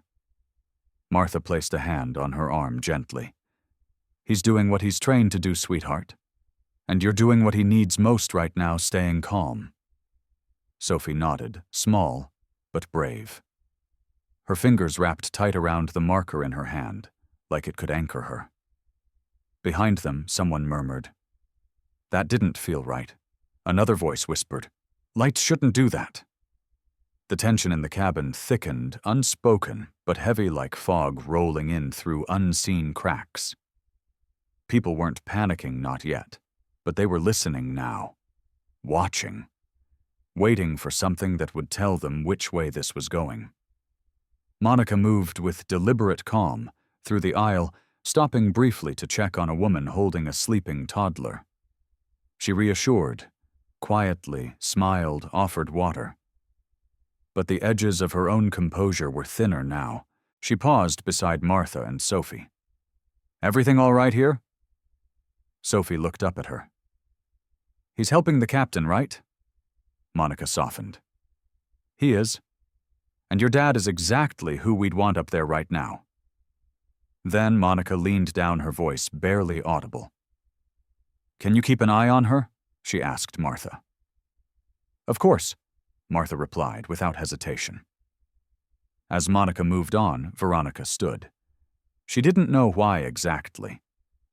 Martha placed a hand on her arm gently. He's doing what he's trained to do, sweetheart. And you're doing what he needs most right now, staying calm. Sophie nodded, small, but brave. Her fingers wrapped tight around the marker in her hand, like it could anchor her. Behind them, someone murmured. That didn't feel right. Another voice whispered, Lights shouldn't do that. The tension in the cabin thickened, unspoken, but heavy like fog rolling in through unseen cracks. People weren't panicking, not yet, but they were listening now, watching, waiting for something that would tell them which way this was going. Monica moved with deliberate calm through the aisle, stopping briefly to check on a woman holding a sleeping toddler. She reassured, quietly smiled, offered water. But the edges of her own composure were thinner now. She paused beside Martha and Sophie. Everything all right here? Sophie looked up at her. He's helping the captain, right? Monica softened. He is. And your dad is exactly who we'd want up there right now. Then Monica leaned down, her voice barely audible. Can you keep an eye on her? She asked Martha. Of course, Martha replied without hesitation. As Monica moved on, Veronica stood. She didn't know why exactly.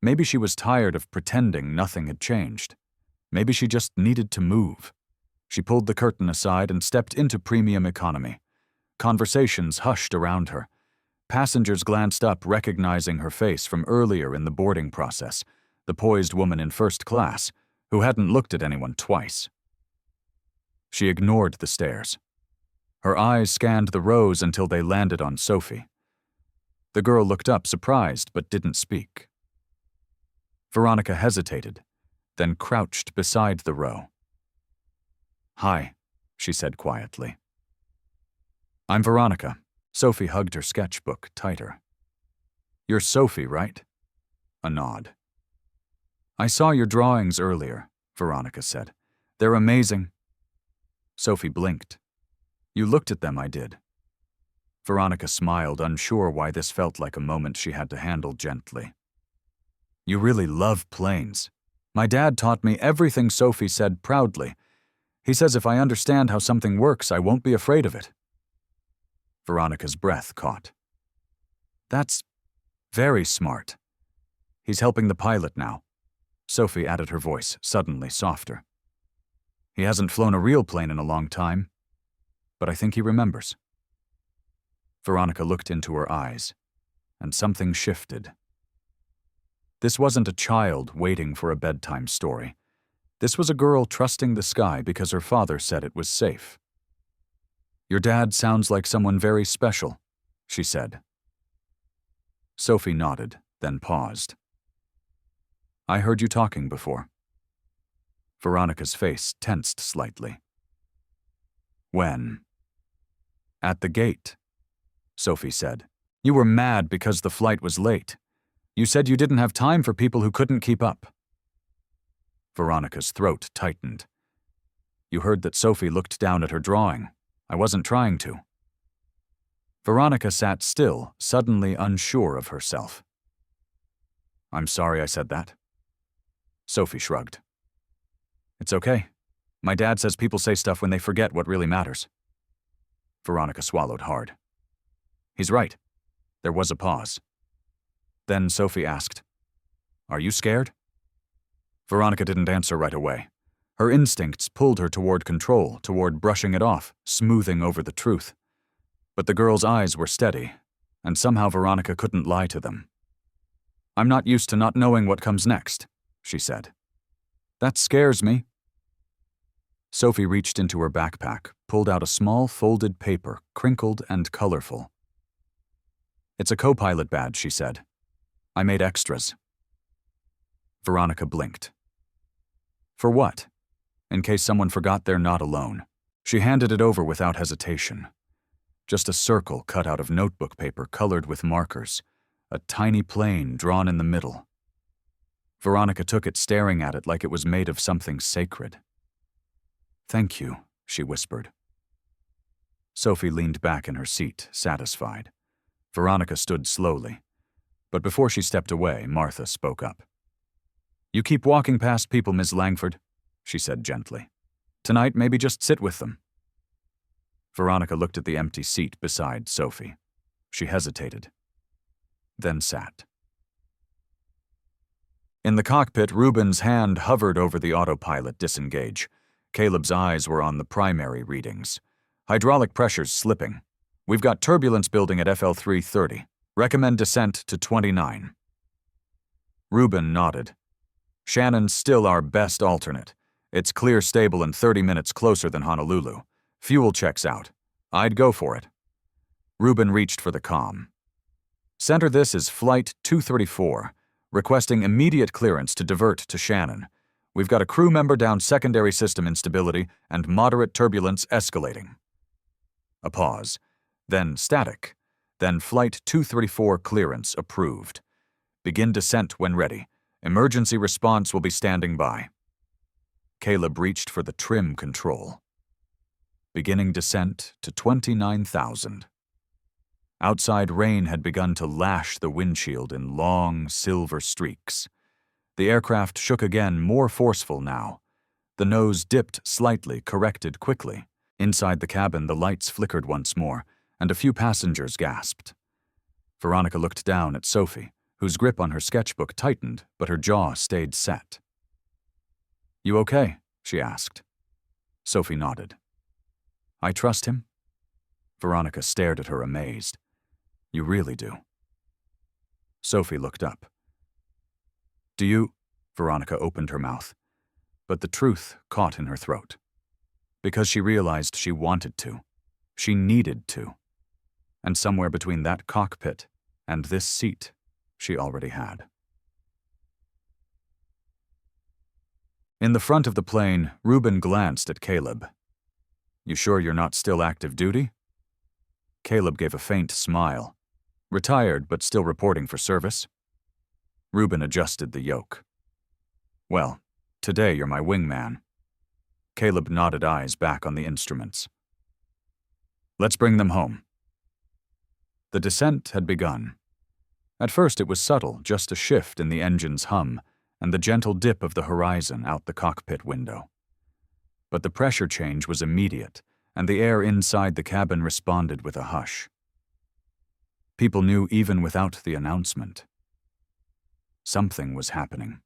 Maybe she was tired of pretending nothing had changed. Maybe she just needed to move. She pulled the curtain aside and stepped into premium economy. Conversations hushed around her. Passengers glanced up, recognizing her face from earlier in the boarding process, the poised woman in first class, who hadn't looked at anyone twice. She ignored the stares. Her eyes scanned the rows until they landed on Sophie. The girl looked up, surprised, but didn't speak. Veronica hesitated, then crouched beside the row. "Hi," she said quietly. "I'm Veronica." Sophie hugged her sketchbook tighter. "You're Sophie, right?" A nod. "I saw your drawings earlier," Veronica said. "They're amazing." Sophie blinked. "You looked at them, I did." Veronica smiled, unsure why this felt like a moment she had to handle gently. "You really love planes. My dad taught me everything," Sophie said proudly. "He says if I understand how something works, I won't be afraid of it." Veronica's breath caught. "That's very smart. He's helping the pilot now." Sophie added her voice, suddenly softer. "He hasn't flown a real plane in a long time, but I think he remembers." Veronica looked into her eyes, and something shifted. This wasn't a child waiting for a bedtime story. This was a girl trusting the sky because her father said it was safe. "Your dad sounds like someone very special," she said. Sophie nodded, then paused. "I heard you talking before." Veronica's face tensed slightly. "When?" "At the gate," Sophie said. "You were mad because the flight was late. You said you didn't have time for people who couldn't keep up." Veronica's throat tightened. "You heard that Sophie looked down at her drawing. I wasn't trying to." Veronica sat still, suddenly unsure of herself. "I'm sorry I said that." Sophie shrugged. "It's okay. My dad says people say stuff when they forget what really matters." Veronica swallowed hard. "He's right." There was a pause. Then Sophie asked, "Are you scared?" Veronica didn't answer right away. Her instincts pulled her toward control, toward brushing it off, smoothing over the truth. But the girl's eyes were steady, and somehow Veronica couldn't lie to them. "I'm not used to not knowing what comes next," she said. "That scares me." Sophie reached into her backpack, pulled out a small folded paper, crinkled and colorful. "It's a co-pilot badge," she said. "I made extras." Veronica blinked. "For what?" In case someone forgot they're not alone. She handed it over without hesitation. Just a circle cut out of notebook paper colored with markers, a tiny plane drawn in the middle. Veronica took it, staring at it like it was made of something sacred. "Thank you," she whispered. Sophie leaned back in her seat, satisfied. Veronica stood slowly. But before she stepped away, Martha spoke up. "You keep walking past people, Ms. Langford," she said gently. "Tonight, maybe just sit with them." Veronica looked at the empty seat beside Sophie. She hesitated, then sat. In the cockpit, Ruben's hand hovered over the autopilot disengage. Caleb's eyes were on the primary readings. Hydraulic pressure's slipping. "We've got turbulence building at FL 330. Recommend descent to 29. Ruben nodded. "Shannon's still our best alternate. It's clear, stable, and 30 minutes closer than Honolulu. Fuel checks out. I'd go for it." Ruben reached for the comm. "Center, this is Flight 234, requesting immediate clearance to divert to Shannon. We've got a crew member down secondary system instability and moderate turbulence escalating." A pause, then static, then Flight 234 clearance approved. "Begin descent when ready. Emergency response will be standing by." Caleb reached for the trim control. Beginning descent to 29,000. Outside, rain had begun to lash the windshield in long, silver streaks. The aircraft shook again, more forceful now. The nose dipped slightly, corrected quickly. Inside the cabin, the lights flickered once more, and a few passengers gasped. Veronica looked down at Sophie, whose grip on her sketchbook tightened, but her jaw stayed set. "You okay?" she asked. Sophie nodded. I trust him? Veronica stared at her amazed. You really do? Sophie looked up. Do you? Veronica opened her mouth, but the truth caught in her throat. Because she realized she wanted to. She needed to. And somewhere between that cockpit and this seat, she already had. In the front of the plane, Reuben glanced at Caleb. You sure you're not still active duty? Caleb gave a faint smile. Retired, but still reporting for service. Reuben adjusted the yoke. Well, today you're my wingman. Caleb nodded, eyes back on the instruments. Let's bring them home. The descent had begun. At first it was subtle, just a shift in the engine's hum and the gentle dip of the horizon out the cockpit window. But the pressure change was immediate, and the air inside the cabin responded with a hush. People knew even without the announcement. Something was happening.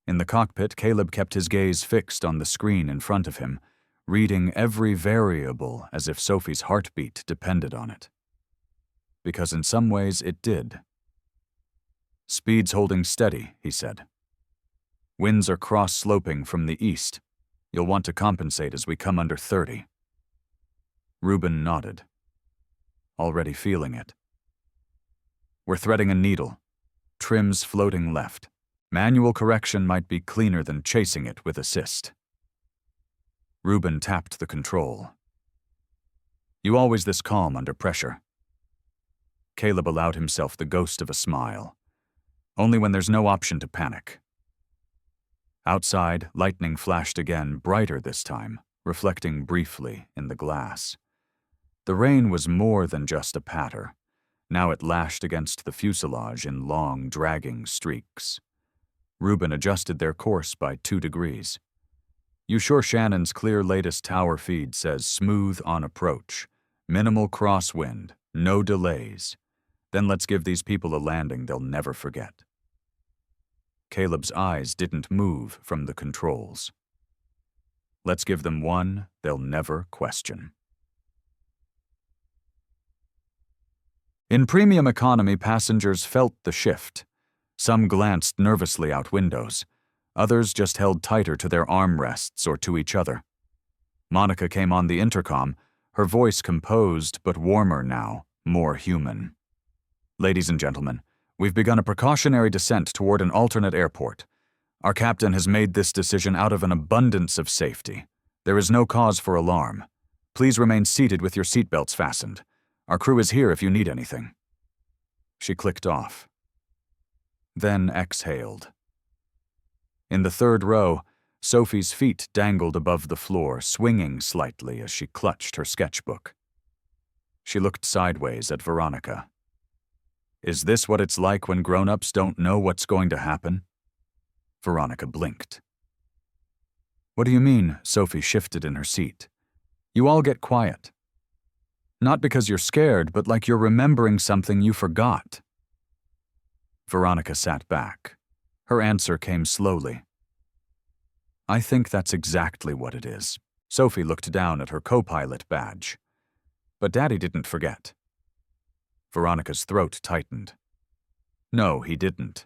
In the cockpit, Caleb kept his gaze fixed on the screen in front of him, reading every variable as if Sophie's heartbeat depended on it. Because in some ways it did. Speed's holding steady, he said. Winds are cross-sloping from the east. You'll want to compensate as we come under 30. Reuben nodded. Already feeling it. We're threading a needle. Trims floating left. Manual correction might be cleaner than chasing it with assist. Reuben tapped the control. You always this calm under pressure? Caleb allowed himself the ghost of a smile. Only when there's no option to panic. Outside, lightning flashed again, brighter this time, reflecting briefly in the glass. The rain was more than just a patter. Now it lashed against the fuselage in long, dragging streaks. Reuben adjusted their course by 2 degrees. You sure Shannon's clear latest tower feed says smooth on approach, minimal crosswind, no delays. Then let's give these people a landing they'll never forget. Caleb's eyes didn't move from the controls. Let's give them one they'll never question. In premium economy, passengers felt the shift. Some glanced nervously out windows. Others just held tighter to their armrests or to each other. Monica came on the intercom, her voice composed but warmer now, more human. Ladies and gentlemen, we've begun a precautionary descent toward an alternate airport. Our captain has made this decision out of an abundance of safety. There is no cause for alarm. Please remain seated with your seatbelts fastened. Our crew is here if you need anything. She clicked off. Then exhaled. In the 3rd row, Sophie's feet dangled above the floor, swinging slightly as she clutched her sketchbook. She looked sideways at Veronica. Is this what it's like when grown-ups don't know what's going to happen? Veronica blinked. What do you mean? Sophie shifted in her seat. You all get quiet. Not because you're scared, but like you're remembering something you forgot. Veronica sat back. Her answer came slowly. I think that's exactly what it is. Sophie looked down at her co-pilot badge. But Daddy didn't forget. Veronica's throat tightened. No, he didn't.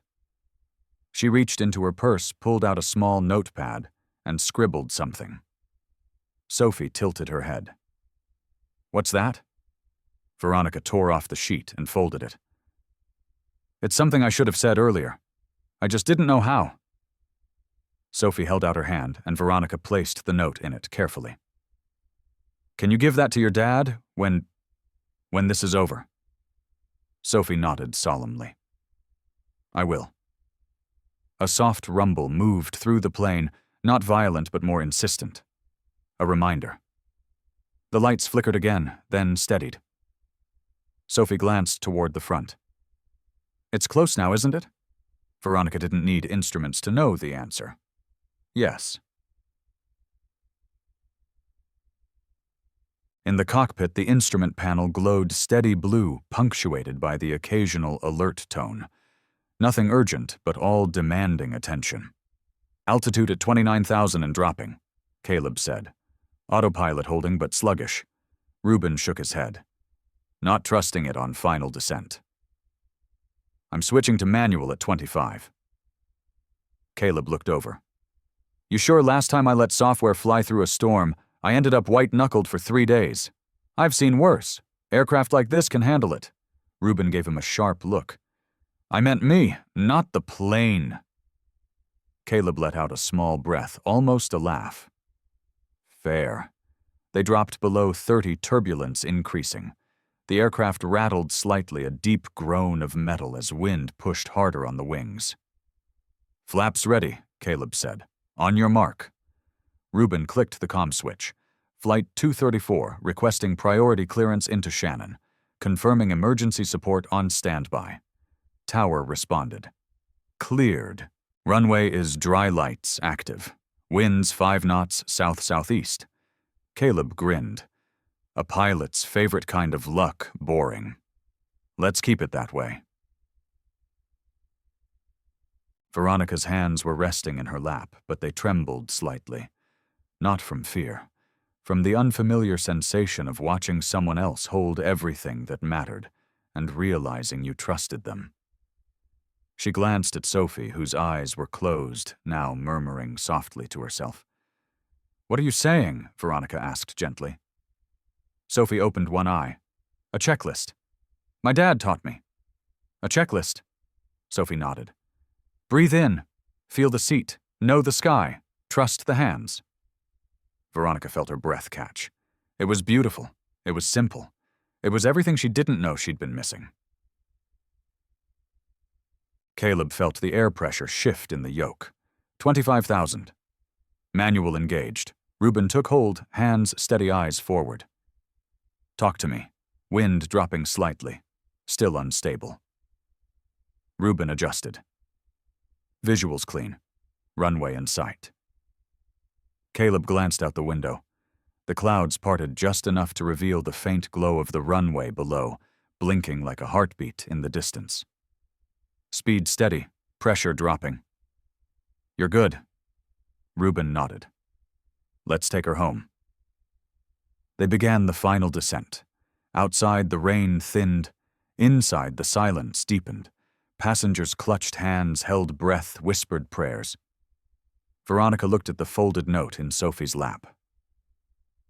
She reached into her purse, pulled out a small notepad, and scribbled something. Sophie tilted her head. What's that? Veronica tore off the sheet and folded it. It's something I should have said earlier. I just didn't know how. Sophie held out her hand, and Veronica placed the note in it carefully. Can you give that to your dad when this is over? Sophie nodded solemnly. I will. A soft rumble moved through the plane, not violent but more insistent. A reminder. The lights flickered again, then steadied. Sophie glanced toward the front. It's close now, isn't it? Veronica didn't need instruments to know the answer. Yes. In the cockpit, the instrument panel glowed steady blue, punctuated by the occasional alert tone. Nothing urgent, but all demanding attention. Altitude at 29,000 and dropping. Caleb said. Autopilot holding but sluggish. Reuben shook his head, not trusting it on final descent. I'm switching to manual at 25. Caleb looked over. You sure last time I let software fly through a storm, I ended up white-knuckled for 3 days? I've seen worse. Aircraft like this can handle it. Reuben gave him a sharp look. I meant me, not the plane. Caleb let out a small breath, almost a laugh. Fair. They dropped below 30, turbulence increasing. The aircraft rattled slightly, a deep groan of metal as wind pushed harder on the wings. Flaps ready, Caleb said. On your mark. Reuben clicked the comm switch. Flight 234 requesting priority clearance into Shannon, confirming emergency support on standby. Tower responded. Cleared. Runway is dry lights active. Winds 5 knots south-southeast. Caleb grinned. A pilot's favorite kind of luck, boring. Let's keep it that way. Veronica's hands were resting in her lap, but they trembled slightly. Not from fear. From the unfamiliar sensation of watching someone else hold everything that mattered and realizing you trusted them. She glanced at Sophie, whose eyes were closed, now murmuring softly to herself. What are you saying? Veronica asked gently. Sophie opened one eye. A checklist. My dad taught me. A checklist. Sophie nodded. Breathe in. Feel the seat. Know the sky. Trust the hands. Veronica felt her breath catch. It was beautiful. It was simple. It was everything she didn't know she'd been missing. Caleb felt the air pressure shift in the yoke. 25,000. Manual engaged. Reuben took hold, hands steady, eyes forward. Talk to me. Wind dropping slightly. Still unstable. Reuben adjusted. Visuals clean. Runway in sight. Caleb glanced out the window. The clouds parted just enough to reveal the faint glow of the runway below, blinking like a heartbeat in the distance. Speed steady, pressure dropping. You're good. Reuben nodded. Let's take her home. They began the final descent. Outside, the rain thinned. Inside, the silence deepened. Passengers clutched hands, held breath, whispered prayers. Veronica looked at the folded note in Sophie's lap.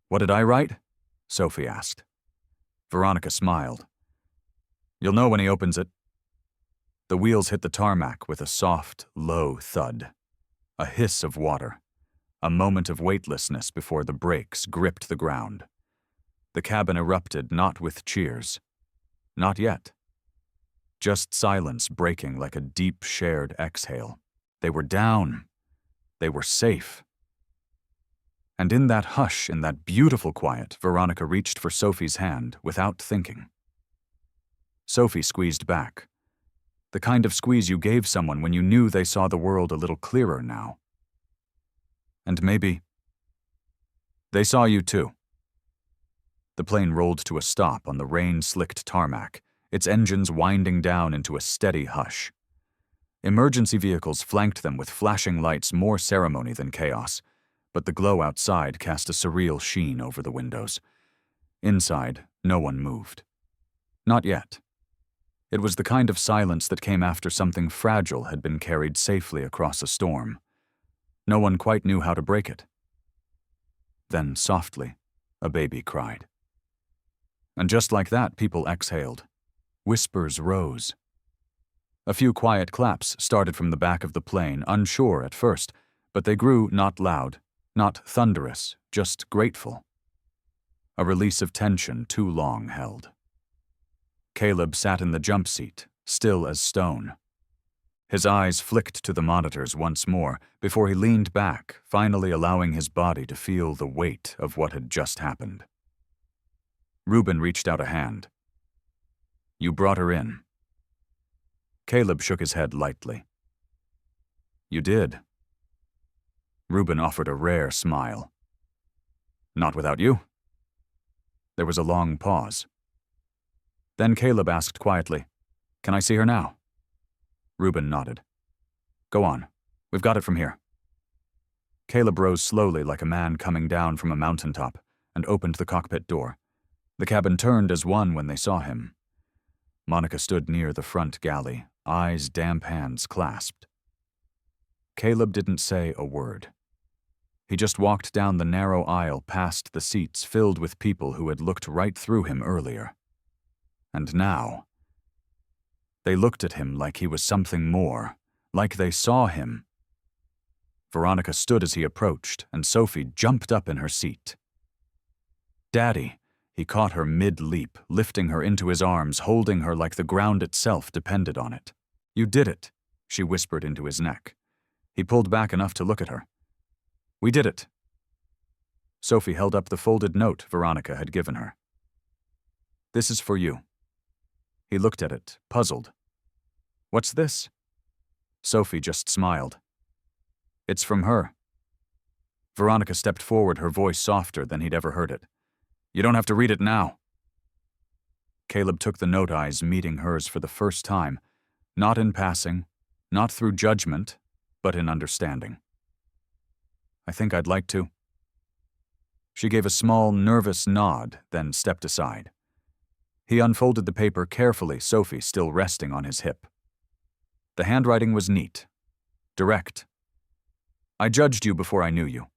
What did I write? Sophie asked. Veronica smiled. You'll know when he opens it. The wheels hit the tarmac with a soft, low thud. A hiss of water. A moment of weightlessness before the brakes gripped the ground. The cabin erupted not with cheers. Not yet. Just silence breaking like a deep shared exhale. They were down. They were safe. And in that hush, in that beautiful quiet, Veronica reached for Sophie's hand without thinking. Sophie squeezed back. The kind of squeeze you gave someone when you knew they saw the world a little clearer now. And maybe they saw you too. The plane rolled to a stop on the rain-slicked tarmac, its engines winding down into a steady hush. Emergency vehicles flanked them with flashing lights, more ceremony than chaos, but the glow outside cast a surreal sheen over the windows. Inside, no one moved. Not yet. It was the kind of silence that came after something fragile had been carried safely across a storm. No one quite knew how to break it. Then, softly, a baby cried. And just like that, people exhaled. Whispers rose. A few quiet claps started from the back of the plane, unsure at first, but they grew not loud, not thunderous, just grateful. A release of tension too long held. Caleb sat in the jump seat, still as stone. His eyes flicked to the monitors once more before he leaned back, finally allowing his body to feel the weight of what had just happened. Reuben reached out a hand. You brought her in. Caleb shook his head lightly. You did. Reuben offered a rare smile. Not without you. There was a long pause. Then Caleb asked quietly, Can I see her now? Reuben nodded. Go on. We've got it from here. Caleb rose slowly like a man coming down from a mountaintop and opened the cockpit door. The cabin turned as one when they saw him. Monica stood near the front galley, eyes damp, hands clasped. Caleb didn't say a word. He just walked down the narrow aisle past the seats filled with people who had looked right through him earlier. And now, they looked at him like he was something more, like they saw him. Veronica stood as he approached, and Sophie jumped up in her seat. "Daddy," he caught her mid-leap, lifting her into his arms, holding her like the ground itself depended on it. "You did it," she whispered into his neck. He pulled back enough to look at her. "We did it." Sophie held up the folded note Veronica had given her. "This is for you." He looked at it, puzzled. "What's this?" Sophie just smiled. "It's from her." Veronica stepped forward, her voice softer than he'd ever heard it. "You don't have to read it now." Caleb took the note, eyes meeting hers for the first time, not in passing, not through judgment, but in understanding. "I think I'd like to." She gave a small, nervous nod, then stepped aside. He unfolded the paper carefully, Sophie still resting on his hip. The handwriting was neat, direct. "I judged you before I knew you.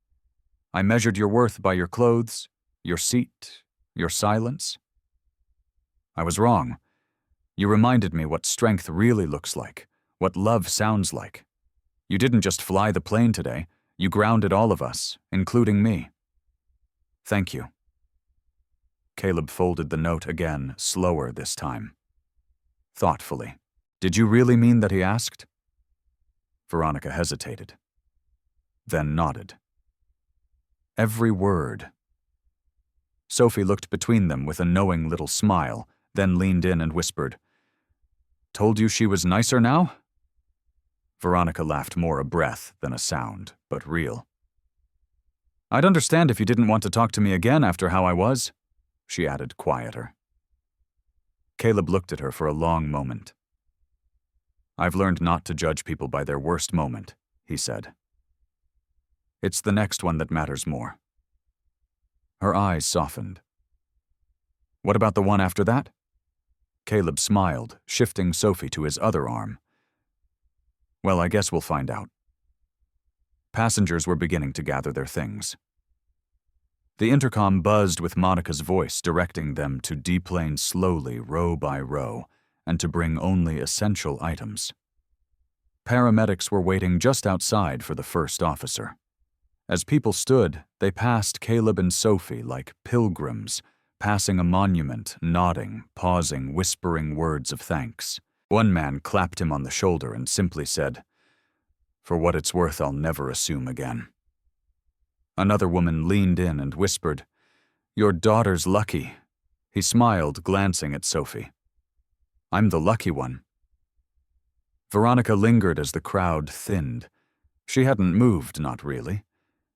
I measured your worth by your clothes, your seat, your silence. I was wrong. You reminded me what strength really looks like, what love sounds like. You didn't just fly the plane today, you grounded all of us, including me. Thank you." Caleb folded the note again, slower this time. Thoughtfully. "Did you really mean that?" he asked. Veronica hesitated, then nodded. Every word. Sophie looked between them with a knowing little smile, then leaned in and whispered, "Told you she was nicer now?" Veronica laughed, more a breath than a sound, but real. "I'd understand if you didn't want to talk to me again after how I was," she added, quieter. Caleb looked at her for a long moment. "I've learned not to judge people by their worst moment," he said. "It's the next one that matters more." Her eyes softened. "What about the one after that?" Caleb smiled, shifting Sophie to his other arm. "Well, I guess we'll find out." Passengers were beginning to gather their things. The intercom buzzed with Monica's voice directing them to deplane slowly, row by row, and to bring only essential items. Paramedics were waiting just outside for the first officer. As people stood, they passed Caleb and Sophie like pilgrims, passing a monument, nodding, pausing, whispering words of thanks. One man clapped him on the shoulder and simply said, "For what it's worth, I'll never assume again." Another woman leaned in and whispered, "Your daughter's lucky." He smiled, glancing at Sophie. "I'm the lucky one." Veronica lingered as the crowd thinned. She hadn't moved, not really.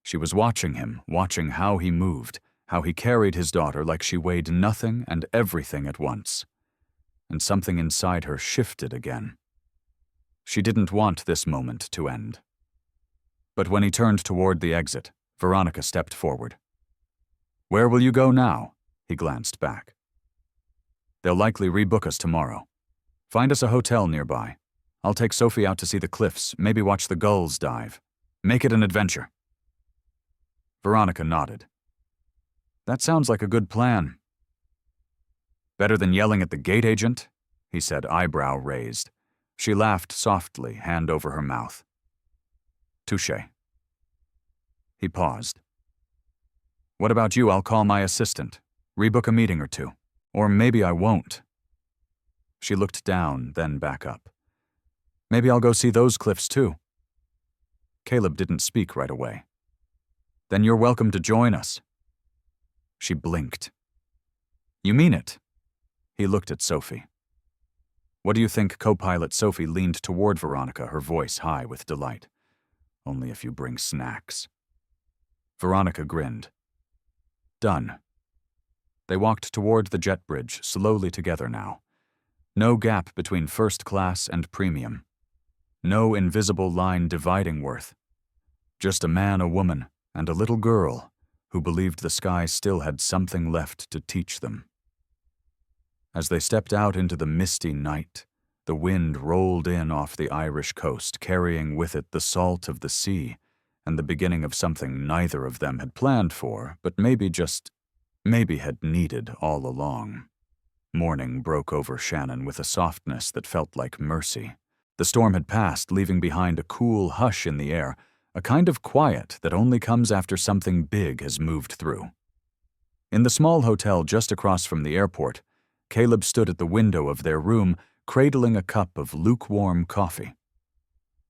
She was watching him, watching how he moved, how he carried his daughter like she weighed nothing and everything at once. And something inside her shifted again. She didn't want this moment to end. But when he turned toward the exit, Veronica stepped forward. "Where will you go now?" He glanced back. "They'll likely rebook us tomorrow. Find us a hotel nearby. I'll take Sophie out to see the cliffs, maybe watch the gulls dive. Make it an adventure." Veronica nodded. "That sounds like a good plan." "Better than yelling at the gate agent?" he said, eyebrow raised. She laughed softly, hand over her mouth. "Touché." He paused. "What about you? I'll call my assistant. Rebook a meeting or two. Or maybe I won't." She looked down, then back up. "Maybe I'll go see those cliffs too." Caleb didn't speak right away. "Then you're welcome to join us." She blinked. "You mean it?" He looked at Sophie. "What do you think?" Co-pilot Sophie leaned toward Veronica, her voice high with delight. "Only if you bring snacks." Veronica grinned. "Done." They walked toward the jet bridge, slowly together now. No gap between first class and premium. No invisible line dividing worth. Just a man, a woman, and a little girl who believed the sky still had something left to teach them. As they stepped out into the misty night, the wind rolled in off the Irish coast, carrying with it the salt of the sea and the beginning of something neither of them had planned for, but maybe had needed all along. Morning broke over Shannon with a softness that felt like mercy. The storm had passed, leaving behind a cool hush in the air, a kind of quiet that only comes after something big has moved through. In the small hotel just across from the airport, Caleb stood at the window of their room, cradling a cup of lukewarm coffee.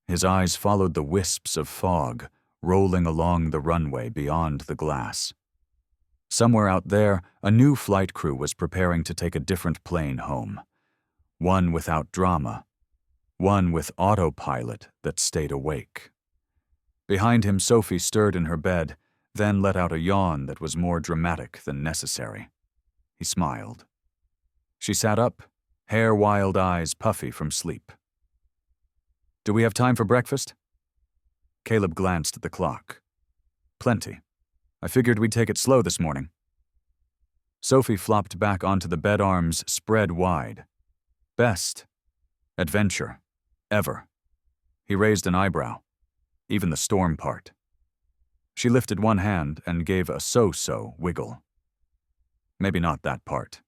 His eyes followed the wisps of fog rolling along the runway beyond the glass. Somewhere out there, a new flight crew was preparing to take a different plane home. One without drama. One with autopilot that stayed awake. Behind him, Sophie stirred in her bed, then let out a yawn that was more dramatic than necessary. He smiled. She sat up, hair wild, eyes puffy from sleep. "Do we have time for breakfast?" Caleb glanced at the clock. "Plenty. I figured we'd take it slow this morning." Sophie flopped back onto the bed, arms spread wide. "Best adventure ever." He raised an eyebrow. "Even the storm part." She lifted one hand and gave a so-so wiggle. "Maybe not that part."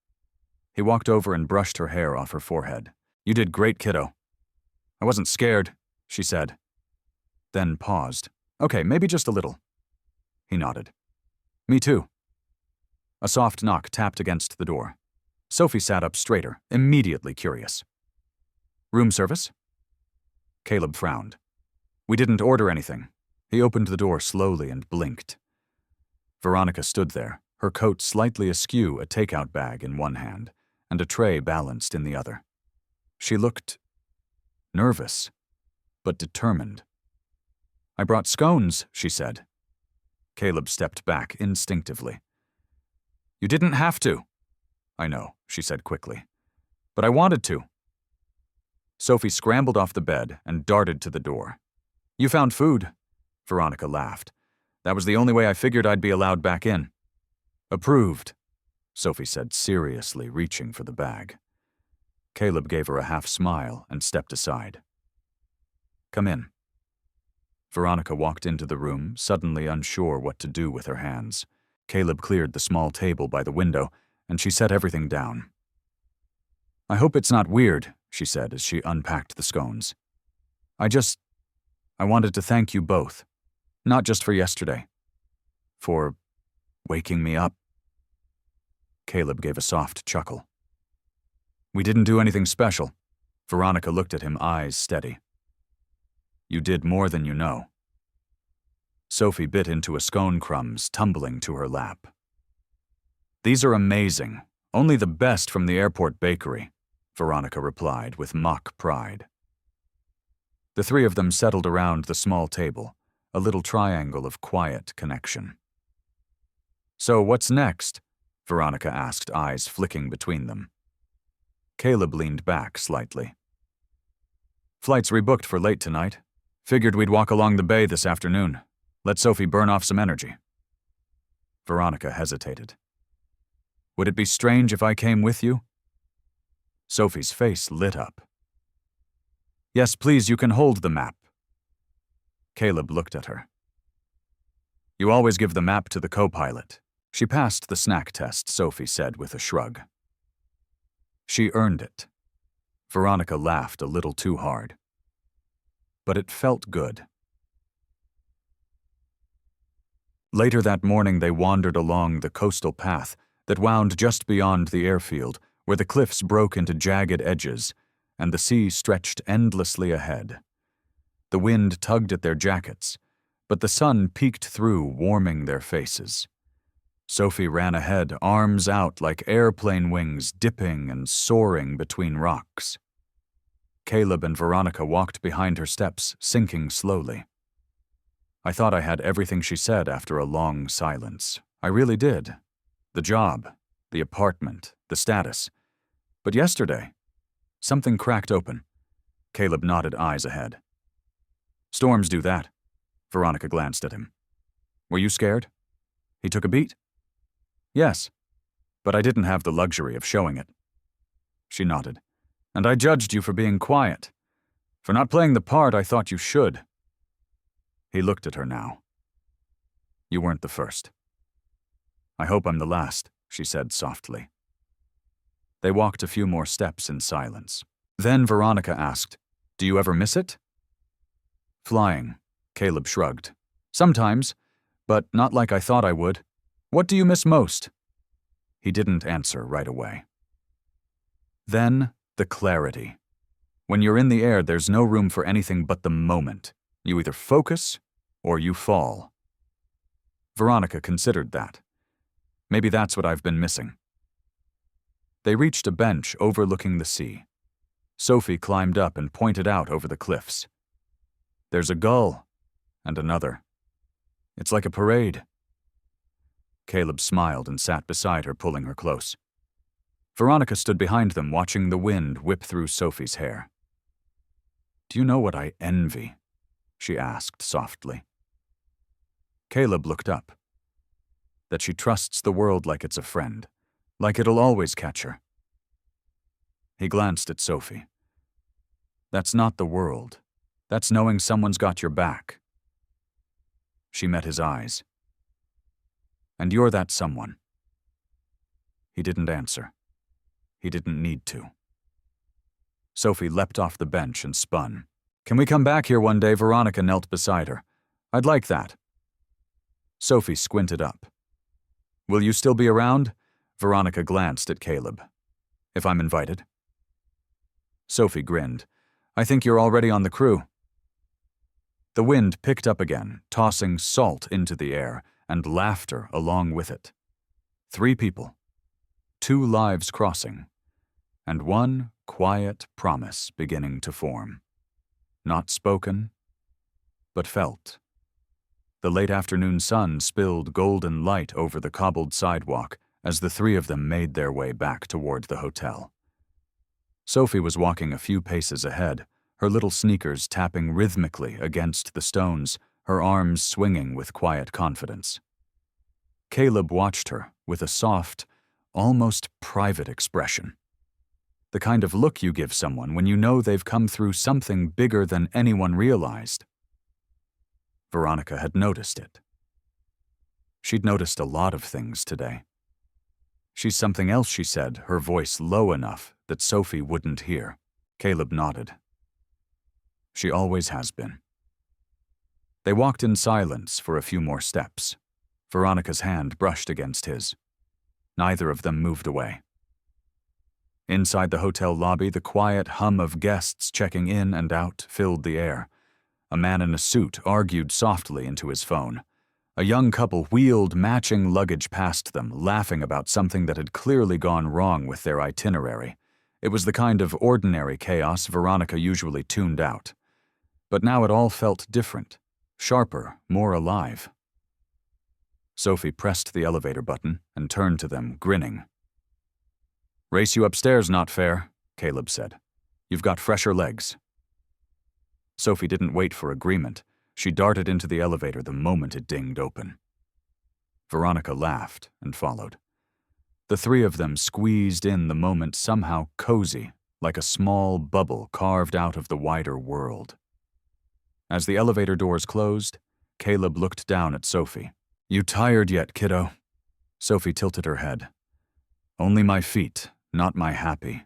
He walked over and brushed her hair off her forehead. "You did great, kiddo." "I wasn't scared," she said. Then paused. "Okay, maybe just a little." He nodded. "Me too." A soft knock tapped against the door. Sophie sat up straighter, immediately curious. "Room service?" Caleb frowned. "We didn't order anything." He opened the door slowly and blinked. Veronica stood there, her coat slightly askew, a takeout bag in one hand, and a tray balanced in the other. She looked nervous, but determined. "I brought scones," she said. Caleb stepped back instinctively. "You didn't have to." "I know," she said quickly. "But I wanted to." Sophie scrambled off the bed and darted to the door. "You found food," Veronica laughed. "That was the only way I figured I'd be allowed back in." "Approved," Sophie said seriously, reaching for the bag. Caleb gave her a half smile and stepped aside. "Come in." Veronica walked into the room, suddenly unsure what to do with her hands. Caleb cleared the small table by the window, and she set everything down. "I hope it's not weird," she said as she unpacked the scones. I wanted to thank you both. Not just for yesterday. For waking me up." Caleb gave a soft chuckle. "We didn't do anything special." Veronica looked at him, eyes steady. "You did more than you know." Sophie bit into a scone crumbs, tumbling to her lap. "These are amazing. Only the best from the airport bakery," Veronica replied with mock pride. The three of them settled around the small table, a little triangle of quiet connection. "So what's next?" Veronica asked, eyes flicking between them. Caleb leaned back slightly. "Flight's rebooked for late tonight. Figured we'd walk along the bay this afternoon. Let Sophie burn off some energy." Veronica hesitated. "Would it be strange if I came with you?" Sophie's face lit up. "Yes, please, you can hold the map." Caleb looked at her. "You always give the map to the co-pilot." She passed the snack test, Sophie said with a shrug. "She earned it." Veronica laughed a little too hard. But it felt good. Later that morning they wandered along the coastal path that wound just beyond the airfield, where the cliffs broke into jagged edges and the sea stretched endlessly ahead. The wind tugged at their jackets, but the sun peeked through, warming their faces. Sophie ran ahead, arms out like airplane wings, dipping and soaring between rocks. Caleb and Veronica walked behind her steps, sinking slowly. I thought I had everything she said after a long silence. I really did. The job, the apartment, the status. But yesterday, something cracked open. Caleb nodded, eyes ahead. "Storms do that." Veronica glanced at him. Were you scared? He took a beat. Yes, but I didn't have the luxury of showing it. She nodded. And I judged you for being quiet. For not playing the part I thought you should. He looked at her now. You weren't the first. I hope I'm the last, she said softly. They walked a few more steps in silence. Then Veronica asked, Do you ever miss it? Flying, Caleb shrugged. Sometimes, but not like I thought I would. What do you miss most? He didn't answer right away. Then, the clarity. When you're in the air, there's no room for anything but the moment. You either focus or you fall. Veronica considered that. Maybe that's what I've been missing. They reached a bench overlooking the sea. Sophie climbed up and pointed out over the cliffs. There's a gull, and another. It's like a parade. Caleb smiled and sat beside her, pulling her close. Veronica stood behind them, watching the wind whip through Sophie's hair. Do you know what I envy? She asked softly. Caleb looked up. That she trusts the world like it's a friend, like it'll always catch her. He glanced at Sophie. That's not the world. That's knowing someone's got your back. She met his eyes. And you're that someone. He didn't answer. He didn't need to. Sophie leapt off the bench and spun. Can we come back here one day? Veronica knelt beside her. I'd like that. Sophie squinted up. Will you still be around? Veronica glanced at Caleb. If I'm invited. Sophie grinned. I think you're already on the crew. The wind picked up again, tossing salt into the air and laughter along with it. 3 people. 2 lives crossing. And one quiet promise beginning to form. Not spoken, but felt. The late afternoon sun spilled golden light over the cobbled sidewalk as the 3 of them made their way back toward the hotel. Sophie was walking a few paces ahead, her little sneakers tapping rhythmically against the stones, her arms swinging with quiet confidence. Caleb watched her with a soft, almost private expression. The kind of look you give someone when you know they've come through something bigger than anyone realized. Veronica had noticed it. She'd noticed a lot of things today. She's something else, she said, her voice low enough that Sophie wouldn't hear. Caleb nodded. She always has been. They walked in silence for a few more steps. Veronica's hand brushed against his. Neither of them moved away. Inside the hotel lobby, the quiet hum of guests checking in and out filled the air. A man in a suit argued softly into his phone. A young couple wheeled matching luggage past them, laughing about something that had clearly gone wrong with their itinerary. It was the kind of ordinary chaos Veronica usually tuned out. But now it all felt different, sharper, more alive. Sophie pressed the elevator button and turned to them, grinning. Race you upstairs, not fair, Caleb said. You've got fresher legs. Sophie didn't wait for agreement. She darted into the elevator the moment it dinged open. Veronica laughed and followed. The 3 of them squeezed in the moment somehow cozy, like a small bubble carved out of the wider world. As the elevator doors closed, Caleb looked down at Sophie. You tired yet, kiddo? Sophie tilted her head. Only my feet, not my happy.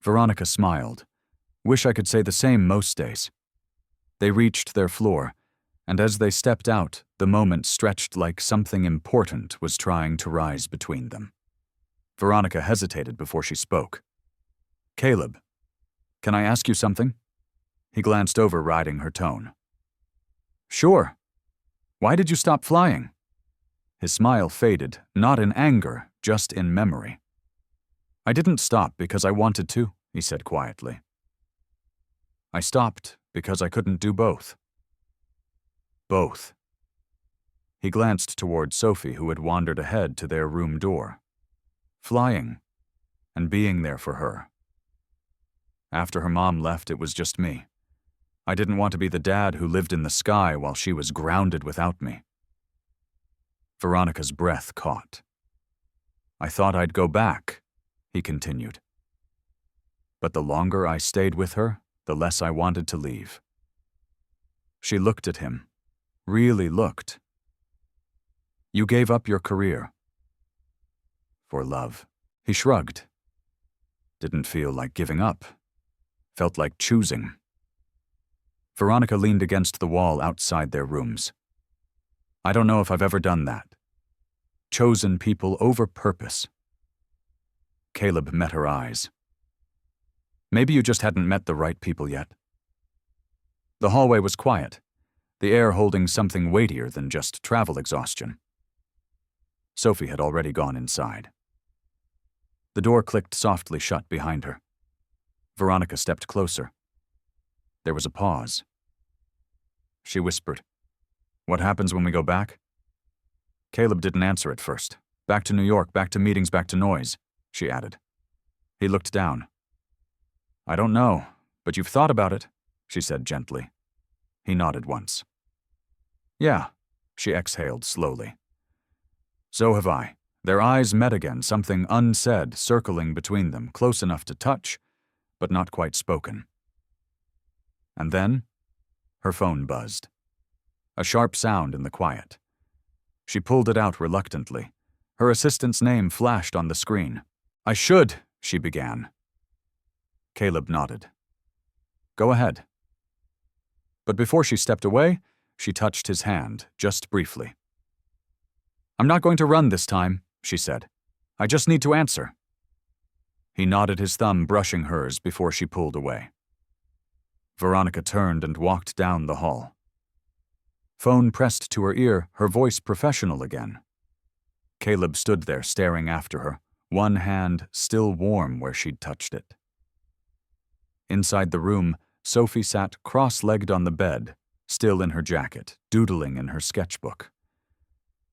Veronica smiled. Wish I could say the same most days. They reached their floor, and as they stepped out, the moment stretched like something important was trying to rise between them. Veronica hesitated before she spoke. Caleb, can I ask you something? He glanced over, riding her tone. Sure. Why did you stop flying? His smile faded, not in anger, just in memory. I didn't stop because I wanted to, he said quietly. I stopped because I couldn't do both. Both. He glanced toward Sophie, who had wandered ahead to their room door. Flying, and being there for her. After her mom left, it was just me. I didn't want to be the dad who lived in the sky while she was grounded without me. Veronica's breath caught. I thought I'd go back, he continued. But the longer I stayed with her, the less I wanted to leave. She looked at him, really looked. You gave up your career. For love. He shrugged. Didn't feel like giving up. Felt like choosing. Veronica leaned against the wall outside their rooms. I don't know if I've ever done that. Chosen people over purpose. Caleb met her eyes. Maybe you just hadn't met the right people yet. The hallway was quiet, the air holding something weightier than just travel exhaustion. Sophie had already gone inside. The door clicked softly shut behind her. Veronica stepped closer. There was a pause. She whispered, "What happens when we go back?" Caleb didn't answer at first. Back to New York, back to meetings, back to noise, she added. He looked down. I don't know, but you've thought about it, she said gently. He nodded once. Yeah, she exhaled slowly. So have I. Their eyes met again, something unsaid circling between them, close enough to touch, but not quite spoken. And then, her phone buzzed. A sharp sound in the quiet. She pulled it out reluctantly. Her assistant's name flashed on the screen. I should, she began. Caleb nodded. Go ahead. But before she stepped away, she touched his hand, just briefly. I'm not going to run this time, she said. I just need to answer. He nodded his thumb, brushing hers before she pulled away. Veronica turned and walked down the hall. Phone pressed to her ear, her voice professional again. Caleb stood there staring after her, one hand still warm where she'd touched it. Inside the room, Sophie sat cross-legged on the bed, still in her jacket, doodling in her sketchbook.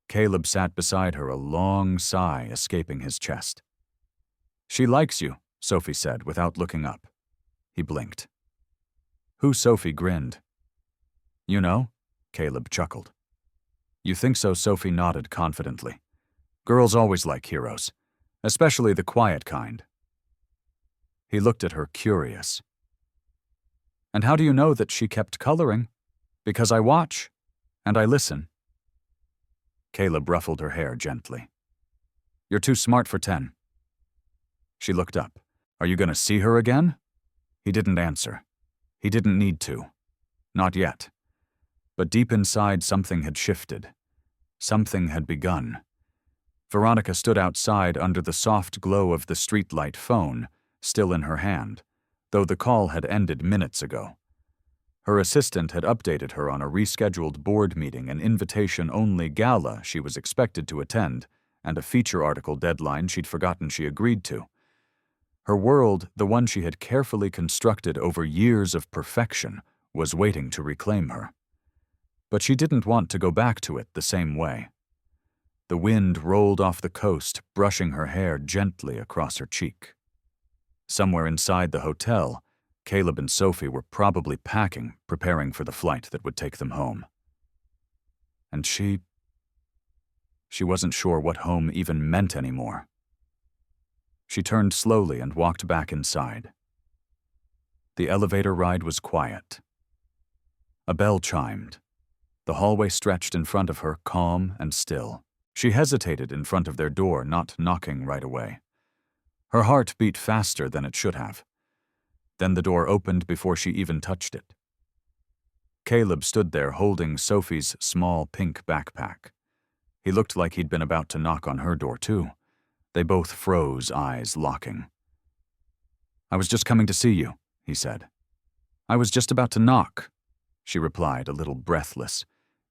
Caleb sat beside her, a long sigh escaping his chest. She likes you, Sophie said without looking up. He blinked. Who? Sophie grinned. You know? Caleb chuckled. You think so? Sophie nodded confidently. Girls always like heroes, especially the quiet kind. He looked at her, curious. And how do you know that she kept coloring? Because I watch, and I listen. Caleb ruffled her hair gently. You're too smart for 10. She looked up. Are you going to see her again? He didn't answer. He didn't need to. Not yet. But deep inside, something had shifted. Something had begun. Veronica stood outside under the soft glow of the streetlight phone, still in her hand, though the call had ended minutes ago. Her assistant had updated her on a rescheduled board meeting, an invitation-only gala she was expected to attend, and a feature article deadline she'd forgotten she agreed to. Her world, the one she had carefully constructed over years of perfection, was waiting to reclaim her. But she didn't want to go back to it the same way. The wind rolled off the coast, brushing her hair gently across her cheek. Somewhere inside the hotel, Caleb and Sophie were probably packing, preparing for the flight that would take them home. And she wasn't sure what home even meant anymore. She turned slowly and walked back inside. The elevator ride was quiet. A bell chimed. The hallway stretched in front of her, calm and still. She hesitated in front of their door, not knocking right away. Her heart beat faster than it should have. Then the door opened before she even touched it. Caleb stood there holding Sophie's small pink backpack. He looked like he'd been about to knock on her door too. They both froze, eyes locking. I was just coming to see you, he said. I was just about to knock, she replied, a little breathless.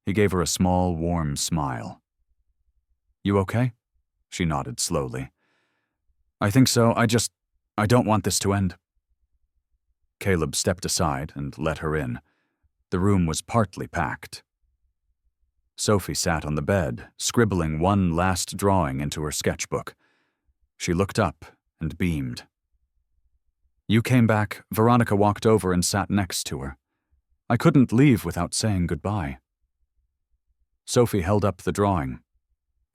He gave her a small, warm smile. You okay? She nodded slowly. I think so. I don't want this to end. Caleb stepped aside and let her in. The room was partly packed. Sophie sat on the bed, scribbling one last drawing into her sketchbook. She looked up and beamed. You came back. Veronica walked over and sat next to her. I couldn't leave without saying goodbye. Sophie held up the drawing.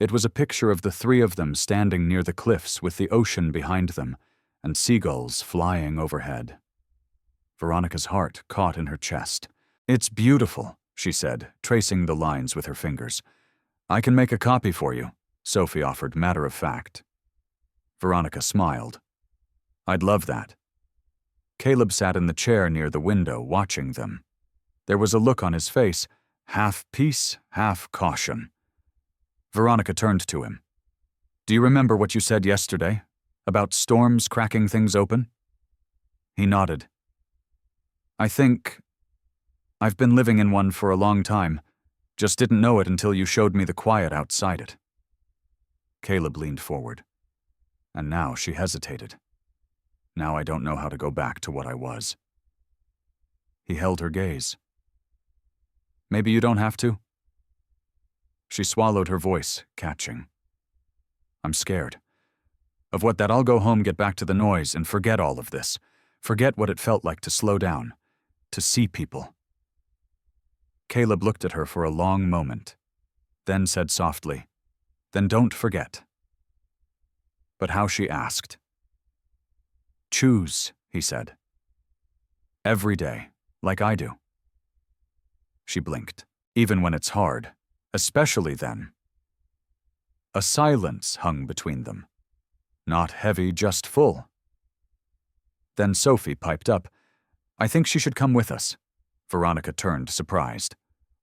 It was a picture of the three of them standing near the cliffs with the ocean behind them and seagulls flying overhead. Veronica's heart caught in her chest. "It's beautiful," she said, tracing the lines with her fingers. "I can make a copy for you," Sophie offered, matter of fact. Veronica smiled. "I'd love that." Caleb sat in the chair near the window, watching them. There was a look on his face, half peace, half caution. Veronica turned to him. "Do you remember what you said yesterday? About storms cracking things open?" He nodded. "I think I've been living in one for a long time. Just didn't know it until you showed me the quiet outside it." Caleb leaned forward. And now she hesitated. "Now I don't know how to go back to what I was." He held her gaze. "Maybe you don't have to?" She swallowed her voice, catching. "I'm scared. Of what that I'll go home, get back to the noise, and forget all of this. Forget what it felt like to slow down, to see people." Caleb looked at her for a long moment, then said softly, "Then don't forget." But how, she asked. "Choose," he said. "Every day, like I do." She blinked. "Even when it's hard, especially then." A silence hung between them. Not heavy, just full. Then Sophie piped up, "I think she should come with us." Veronica turned, surprised.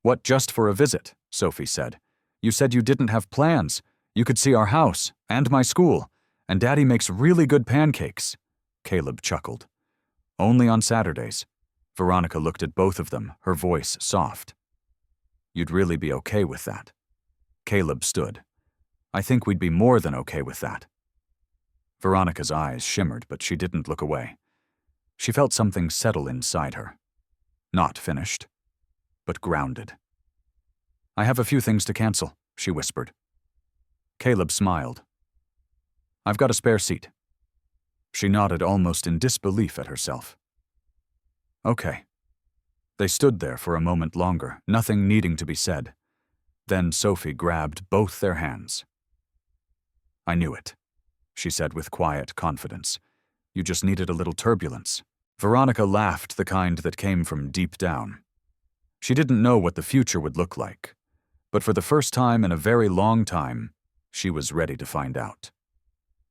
"What, just for a visit?" Sophie said. "You said you didn't have plans. You could see our house, and my school, and Daddy makes really good pancakes." Caleb chuckled. "Only on Saturdays." Veronica looked at both of them, her voice soft. "You'd really be okay with that?" Caleb stood. "I think we'd be more than okay with that." Veronica's eyes shimmered, but she didn't look away. She felt something settle inside her. Not finished, but grounded. "I have a few things to cancel," she whispered. Caleb smiled. "I've got a spare seat." She nodded, almost in disbelief at herself. "Okay." They stood there for a moment longer, nothing needing to be said. Then Sophie grabbed both their hands. "I knew it," she said with quiet confidence. "You just needed a little turbulence." Veronica laughed, the kind that came from deep down. She didn't know what the future would look like, but for the first time in a very long time, she was ready to find out.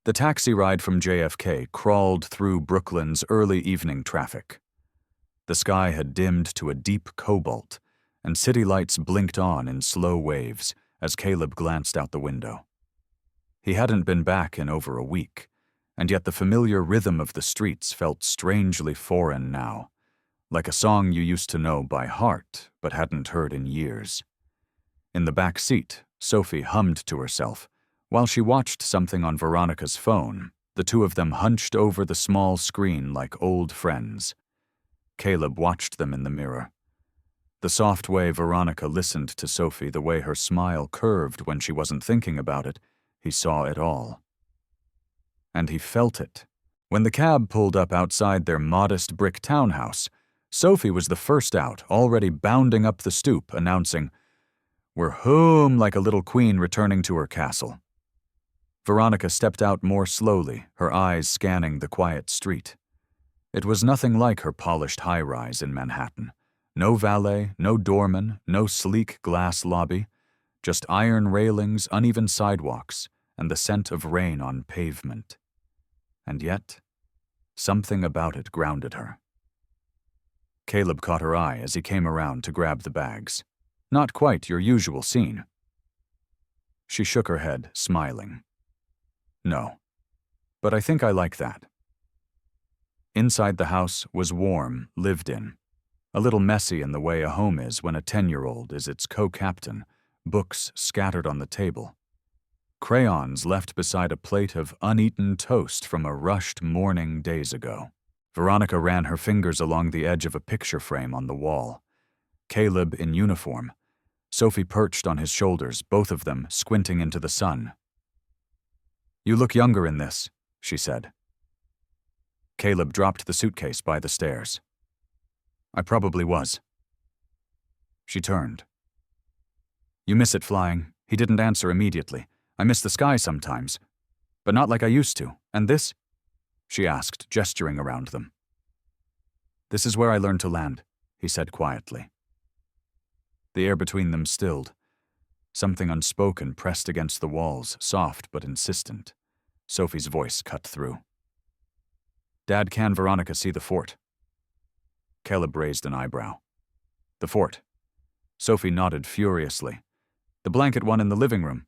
The taxi ride from JFK crawled through Brooklyn's early evening traffic. The sky had dimmed to a deep cobalt, and city lights blinked on in slow waves as Caleb glanced out the window. He hadn't been back in over a week, and yet the familiar rhythm of the streets felt strangely foreign now, like a song you used to know by heart but hadn't heard in years. In the back seat, Sophie hummed to herself, while she watched something on Veronica's phone, the two of them hunched over the small screen like old friends. Caleb watched them in the mirror. The soft way Veronica listened to Sophie, the way her smile curved when she wasn't thinking about it, he saw it all. And he felt it. When the cab pulled up outside their modest brick townhouse, Sophie was the first out, already bounding up the stoop, announcing, "We're home," like a little queen returning to her castle. Veronica stepped out more slowly, her eyes scanning the quiet street. It was nothing like her polished high-rise in Manhattan. No valet, no doorman, no sleek glass lobby, just iron railings, uneven sidewalks, and the scent of rain on pavement. And yet, something about it grounded her. Caleb caught her eye as he came around to grab the bags. "Not quite your usual scene." She shook her head, smiling. "No, but I think I like that." Inside the house was warm, lived in. A little messy in the way a home is when a 10-year-old is its co-captain, books scattered on the table. Crayons left beside a plate of uneaten toast from a rushed morning days ago. Veronica ran her fingers along the edge of a picture frame on the wall. Caleb in uniform. Sophie perched on his shoulders, both of them squinting into the sun. "You look younger in this," she said. Caleb dropped the suitcase by the stairs. "I probably was." She turned. You miss it flying. He didn't answer immediately. I miss the sky sometimes, but not like I used to. And this? She asked, gesturing around them. This is where I learned to land, he said quietly. The air between them stilled. Something unspoken pressed against the walls, soft but insistent. Sophie's voice cut through. Dad, can Veronica see the fort? Caleb raised an eyebrow. The fort. Sophie nodded furiously. The blanket one in the living room.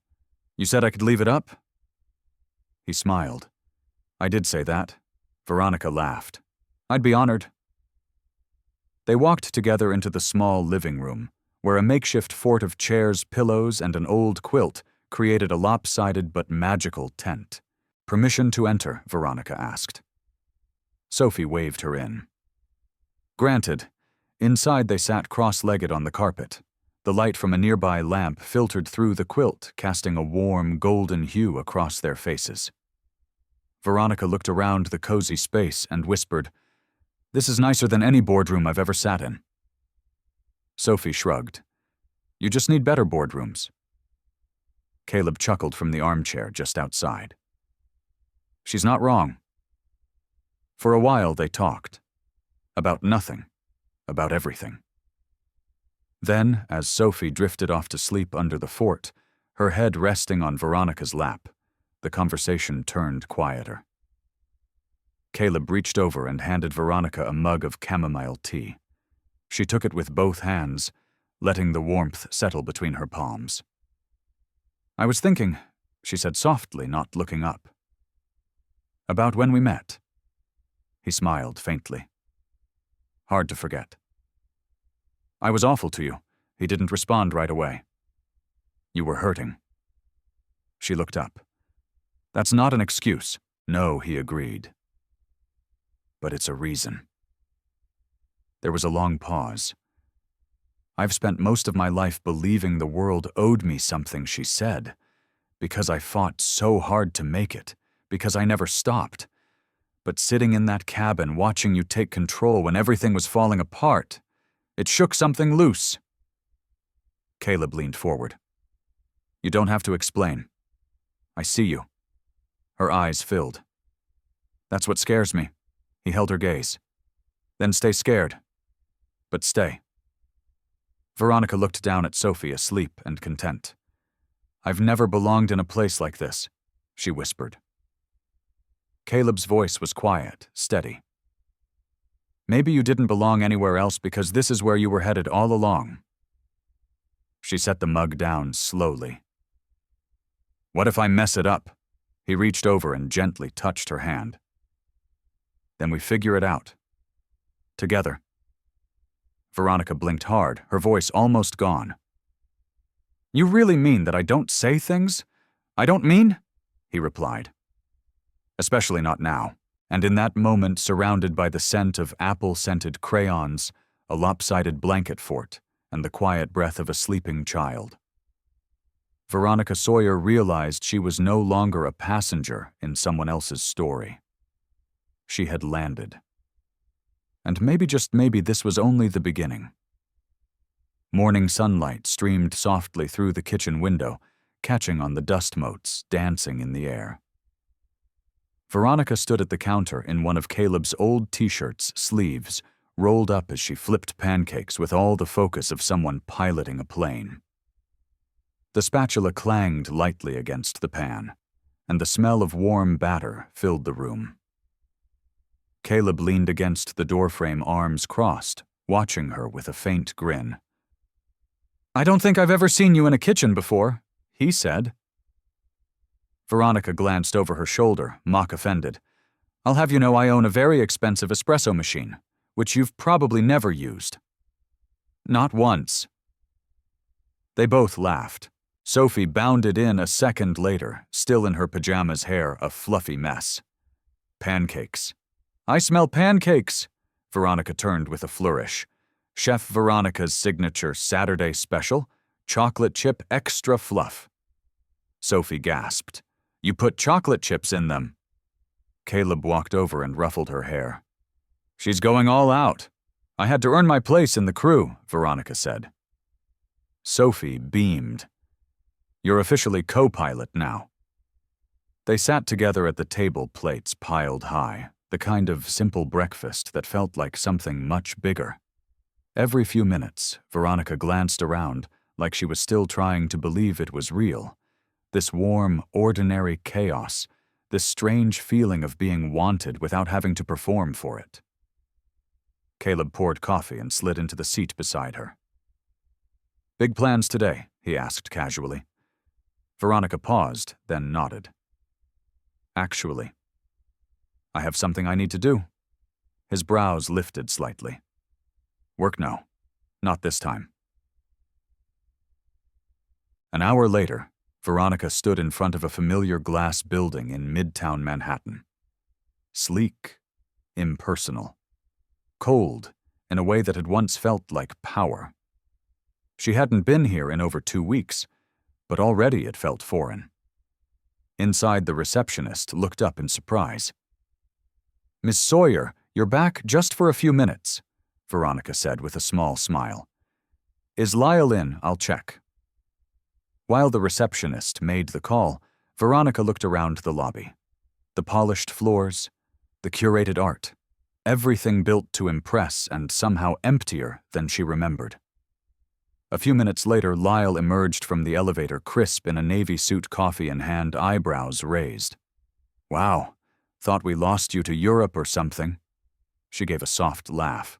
You said I could leave it up? He smiled. I did say that. Veronica laughed. I'd be honored. They walked together into the small living room, where a makeshift fort of chairs, pillows, and an old quilt created a lopsided but magical tent. Permission to enter, Veronica asked. Sophie waved her in. Granted. Inside they sat cross-legged on the carpet. The light from a nearby lamp filtered through the quilt, casting a warm, golden hue across their faces. Veronica looked around the cozy space and whispered, This is nicer than any boardroom I've ever sat in. Sophie shrugged. You just need better boardrooms. Caleb chuckled from the armchair just outside. She's not wrong. For a while they talked. About nothing. About everything. Then, as Sophie drifted off to sleep under the fort, her head resting on Veronica's lap, the conversation turned quieter. Caleb reached over and handed Veronica a mug of chamomile tea. She took it with both hands, letting the warmth settle between her palms. I was thinking, she said softly, not looking up. About when we met. He smiled faintly. Hard to forget. I was awful to you. He didn't respond right away. You were hurting. She looked up. That's not an excuse. No, he agreed. But it's a reason. There was a long pause. I've spent most of my life believing the world owed me something, she said, because I fought so hard to make it, because I never stopped. But sitting in that cabin watching you take control when everything was falling apart, it shook something loose. Caleb leaned forward. You don't have to explain. I see you. Her eyes filled. That's what scares me. He held her gaze. Then stay scared. But stay. Veronica looked down at Sophie, asleep and content. I've never belonged in a place like this, she whispered. Caleb's voice was quiet, steady. Maybe you didn't belong anywhere else because this is where you were headed all along. She set the mug down slowly. What if I mess it up? He reached over and gently touched her hand. Then we figure it out. Together. Veronica blinked hard, her voice almost gone. You really mean that I don't say things? I don't mean? He replied. Especially not now, and in that moment surrounded by the scent of apple-scented crayons, a lopsided blanket fort, and the quiet breath of a sleeping child. Veronica Sawyer realized she was no longer a passenger in someone else's story. She had landed. And maybe, just maybe, this was only the beginning. Morning sunlight streamed softly through the kitchen window, catching on the dust motes dancing in the air. Veronica stood at the counter in one of Caleb's old t-shirts, sleeves, rolled up as she flipped pancakes with all the focus of someone piloting a plane. The spatula clanged lightly against the pan, and the smell of warm batter filled the room. Caleb leaned against the doorframe, arms crossed, watching her with a faint grin. I don't think I've ever seen you in a kitchen before, he said. Veronica glanced over her shoulder, mock offended. I'll have you know I own a very expensive espresso machine, which you've probably never used. Not once. They both laughed. Sophie bounded in a second later, still in her pajamas, hair a fluffy mess. Pancakes. I smell pancakes. Veronica turned with a flourish. Chef Veronica's signature Saturday special, chocolate chip extra fluff. Sophie gasped. You put chocolate chips in them. Caleb walked over and ruffled her hair. She's going all out. I had to earn my place in the crew, Veronica said. Sophie beamed. "You're officially co-pilot now." They sat together at the table, plates piled high, the kind of simple breakfast that felt like something much bigger. Every few minutes, Veronica glanced around, like she was still trying to believe it was real. This warm, ordinary chaos, this strange feeling of being wanted without having to perform for it. Caleb poured coffee and slid into the seat beside her. "Big plans today?" he asked casually. Veronica paused, then nodded. "Actually, I have something I need to do." His brows lifted slightly. "Work? No. Not this time." An hour later, Veronica stood in front of a familiar glass building in Midtown Manhattan. Sleek, impersonal, cold in a way that had once felt like power. She hadn't been here in over 2 weeks, but already it felt foreign. Inside, the receptionist looked up in surprise. "Miss Sawyer, you're back just for a few minutes," Veronica said with a small smile. "Is Lyle in? I'll check." While the receptionist made the call, Veronica looked around the lobby. The polished floors, the curated art, everything built to impress and somehow emptier than she remembered. A few minutes later, Lyle emerged from the elevator, crisp in a navy suit, coffee in hand, eyebrows raised. "Wow, thought we lost you to Europe or something." She gave a soft laugh.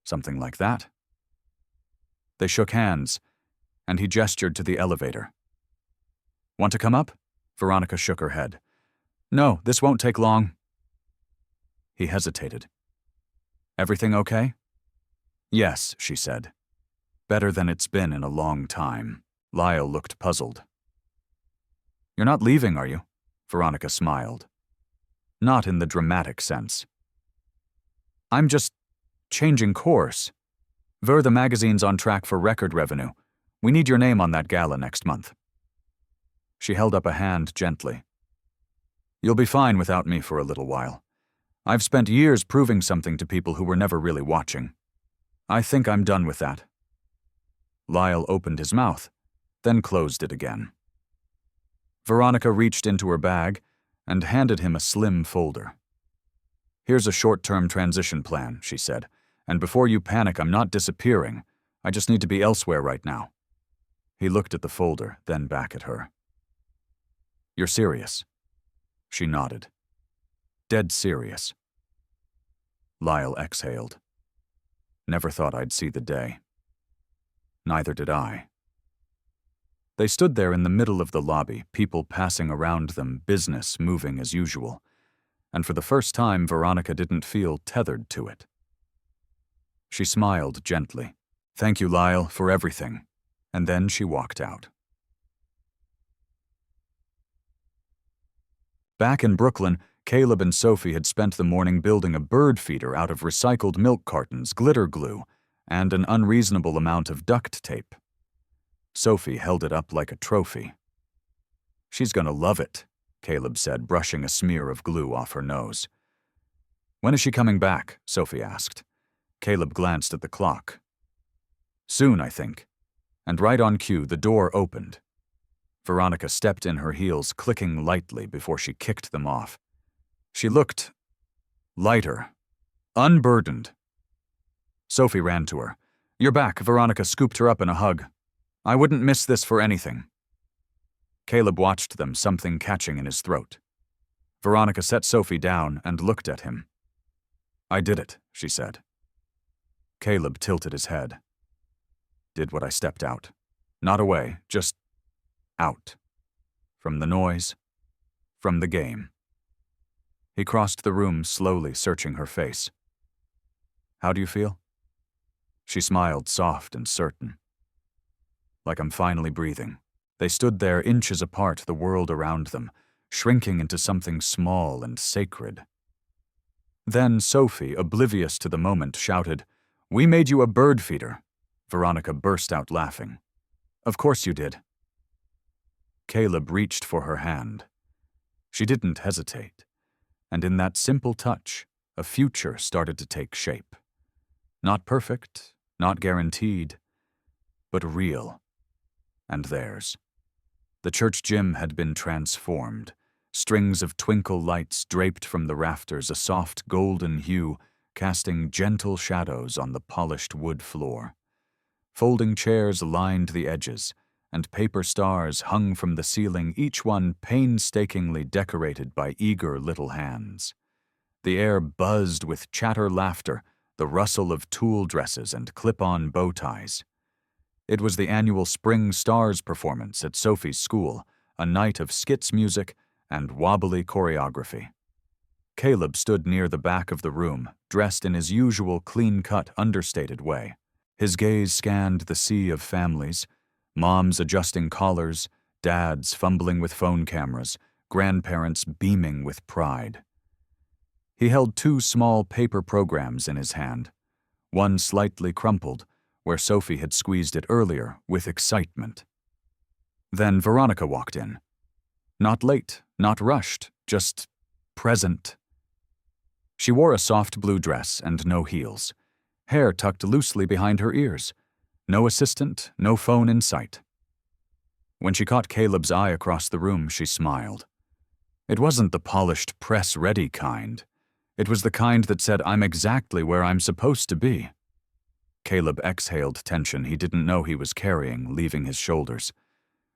"Something like that?" They shook hands, and he gestured to the elevator. "Want to come up?" Veronica shook her head. "No, this won't take long." He hesitated. "Everything okay?" "Yes," she said. "Better than it's been in a long time." Lyle looked puzzled. "You're not leaving, are you?" Veronica smiled. "Not in the dramatic sense." "I'm just changing course. The magazine's on track for record revenue. We need your name on that gala next month." She held up a hand gently. "You'll be fine without me for a little while. I've spent years proving something to people who were never really watching. I think I'm done with that." Lyle opened his mouth, then closed it again. Veronica reached into her bag and handed him a slim folder. "Here's a short-term transition plan," she said, "and before you panic, I'm not disappearing. I just need to be elsewhere right now." He looked at the folder, then back at her. "You're serious?" She nodded. "Dead serious." Lyle exhaled. "Never thought I'd see the day." Neither did I. They stood there in the middle of the lobby, people passing around them, business moving as usual. And for the first time, Veronica didn't feel tethered to it. She smiled gently. "Thank you, Lyle, for everything." And then she walked out. Back in Brooklyn, Caleb and Sophie had spent the morning building a bird feeder out of recycled milk cartons, glitter glue, and an unreasonable amount of duct tape. Sophie held it up like a trophy. "She's gonna love it," Caleb said, brushing a smear of glue off her nose. "When is she coming back?" Sophie asked. Caleb glanced at the clock. "Soon, I think." And right on cue, the door opened. Veronica stepped in her heels, clicking lightly before she kicked them off. She looked lighter, unburdened. Sophie ran to her. "You're back." Veronica scooped her up in a hug. "I wouldn't miss this for anything." Caleb watched them, something catching in his throat. Veronica set Sophie down and looked at him. "I did it," she said. Caleb tilted his head. "Did what I stepped out. Not away, just out. From the noise, from the game." He crossed the room slowly, searching her face. "How do you feel?" She smiled, soft and certain. "Like I'm finally breathing." They stood there, inches apart, the world around them, shrinking into something small and sacred. Then Sophie, oblivious to the moment, shouted, "We made you a bird feeder." Veronica burst out laughing. "Of course you did." Caleb reached for her hand. She didn't hesitate, and in that simple touch, a future started to take shape. Not perfect, not guaranteed, but real, and theirs. The church gym had been transformed. Strings of twinkle lights draped from the rafters, a soft golden hue, casting gentle shadows on the polished wood floor. Folding chairs lined the edges, and paper stars hung from the ceiling, each one painstakingly decorated by eager little hands. The air buzzed with chatter laughter, the rustle of tulle dresses and clip-on bow ties. It was the annual Spring Stars performance at Sophie's school, a night of skits music and wobbly choreography. Caleb stood near the back of the room, dressed in his usual clean-cut, understated way. His gaze scanned the sea of families, moms adjusting collars, dads fumbling with phone cameras, grandparents beaming with pride. He held 2 small paper programs in his hand, one slightly crumpled, where Sophie had squeezed it earlier with excitement. Then Veronica walked in. Not late, not rushed, just present. She wore a soft blue dress and no heels, hair tucked loosely behind her ears. No assistant, no phone in sight. When she caught Caleb's eye across the room, she smiled. It wasn't the polished, press-ready kind. It was the kind that said, "I'm exactly where I'm supposed to be." Caleb exhaled tension he didn't know he was carrying, leaving his shoulders.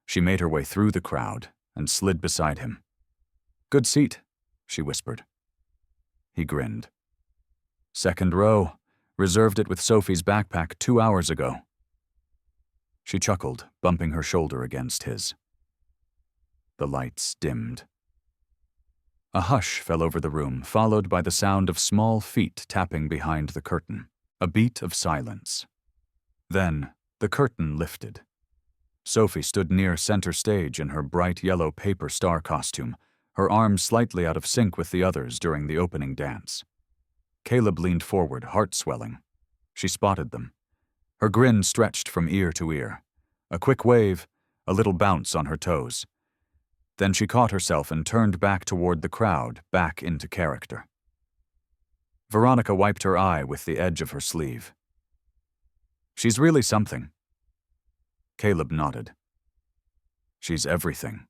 She made her way through the crowd and slid beside him. "Good seat," she whispered. He grinned. "Second row. Reserved it with Sophie's backpack 2 hours ago." She chuckled, bumping her shoulder against his. The lights dimmed. A hush fell over the room, followed by the sound of small feet tapping behind the curtain. A beat of silence. Then, the curtain lifted. Sophie stood near center stage in her bright yellow paper star costume, her arms slightly out of sync with the others during the opening dance. Caleb leaned forward, heart swelling. She spotted them. Her grin stretched from ear to ear. A quick wave, a little bounce on her toes. Then she caught herself and turned back toward the crowd, back into character. Veronica wiped her eye with the edge of her sleeve. "She's really something." Caleb nodded. "She's everything."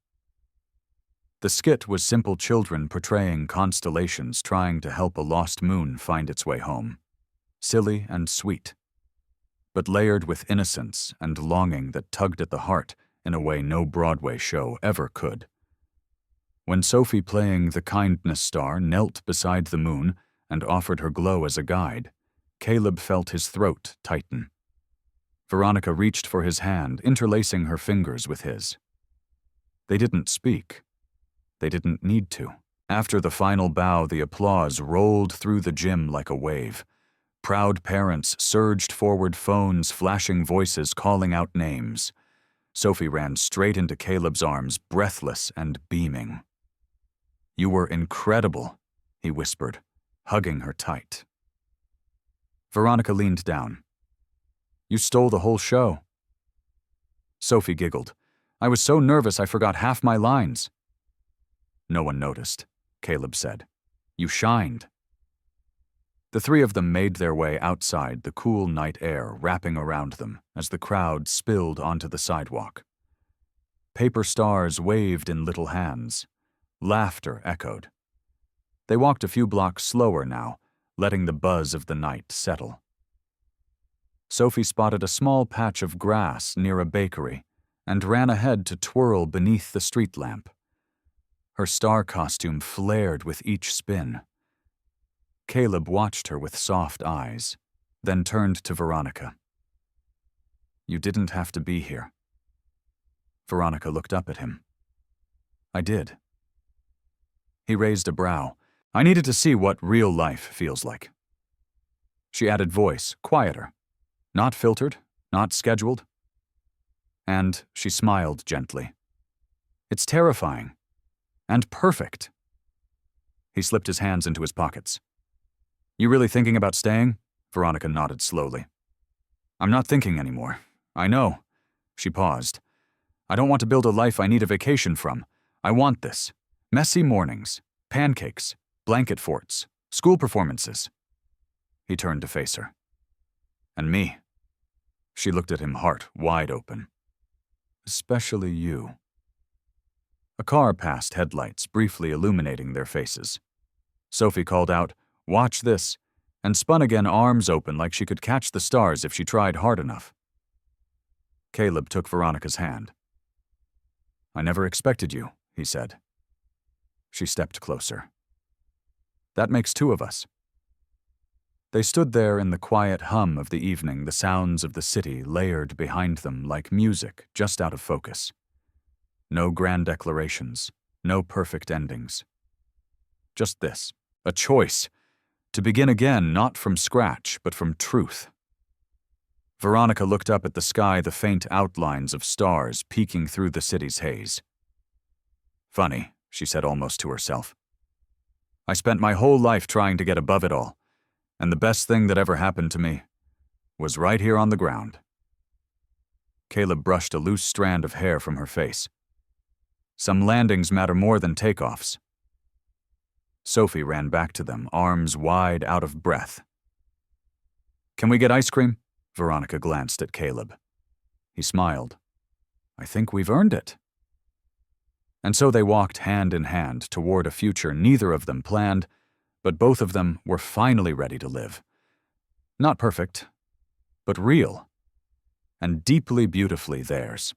The skit was simple children portraying constellations trying to help a lost moon find its way home. Silly and sweet, but layered with innocence and longing that tugged at the heart in a way no Broadway show ever could. When Sophie, playing the kindness star, knelt beside the moon and offered her glow as a guide, Caleb felt his throat tighten. Veronica reached for his hand, interlacing her fingers with his. They didn't speak. They didn't need to. After the final bow, the applause rolled through the gym like a wave. Proud parents surged forward, phones flashing, voices calling out names. Sophie ran straight into Caleb's arms, breathless and beaming. "You were incredible," he whispered, hugging her tight. Veronica leaned down. "You stole the whole show." Sophie giggled. "I was so nervous I forgot half my lines." "No one noticed," Caleb said. "You shined." The 3 of them made their way outside, the cool night air wrapping around them as the crowd spilled onto the sidewalk. Paper stars waved in little hands. Laughter echoed. They walked a few blocks slower now, letting the buzz of the night settle. Sophie spotted a small patch of grass near a bakery and ran ahead to twirl beneath the street lamp. Her star costume flared with each spin. Caleb watched her with soft eyes, then turned to Veronica. "You didn't have to be here." Veronica looked up at him. "I did." He raised a brow. "I needed to see what real life feels like." She added voice, quieter. Not filtered, not scheduled. And she smiled gently. "It's terrifying. And perfect." He slipped his hands into his pockets. "You really thinking about staying?" Veronica nodded slowly. "I'm not thinking anymore. I know." She paused. "I don't want to build a life I need a vacation from. I want this. Messy mornings, pancakes, blanket forts, school performances." He turned to face her. "And me." She looked at him, heart wide open. Especially you. A car passed headlights, briefly illuminating their faces. Sophie called out, "Watch this," and spun again, arms open like she could catch the stars if she tried hard enough. Caleb took Veronica's hand. "I never expected you," he said. She stepped closer. "That makes two of us." They stood there in the quiet hum of the evening, the sounds of the city layered behind them like music just out of focus. No grand declarations, no perfect endings. Just this, a choice, to begin again not from scratch, but from truth. Veronica looked up at the sky, the faint outlines of stars peeking through the city's haze. "Funny," she said almost to herself. "I spent my whole life trying to get above it all, and the best thing that ever happened to me was right here on the ground." Caleb brushed a loose strand of hair from her face. "Some landings matter more than takeoffs." Sophie ran back to them, arms wide, out of breath. "Can we get ice cream?" Veronica glanced at Caleb. He smiled. "I think we've earned it." And so they walked hand in hand toward a future neither of them planned, but both of them were finally ready to live. Not perfect, but real, and deeply beautifully theirs.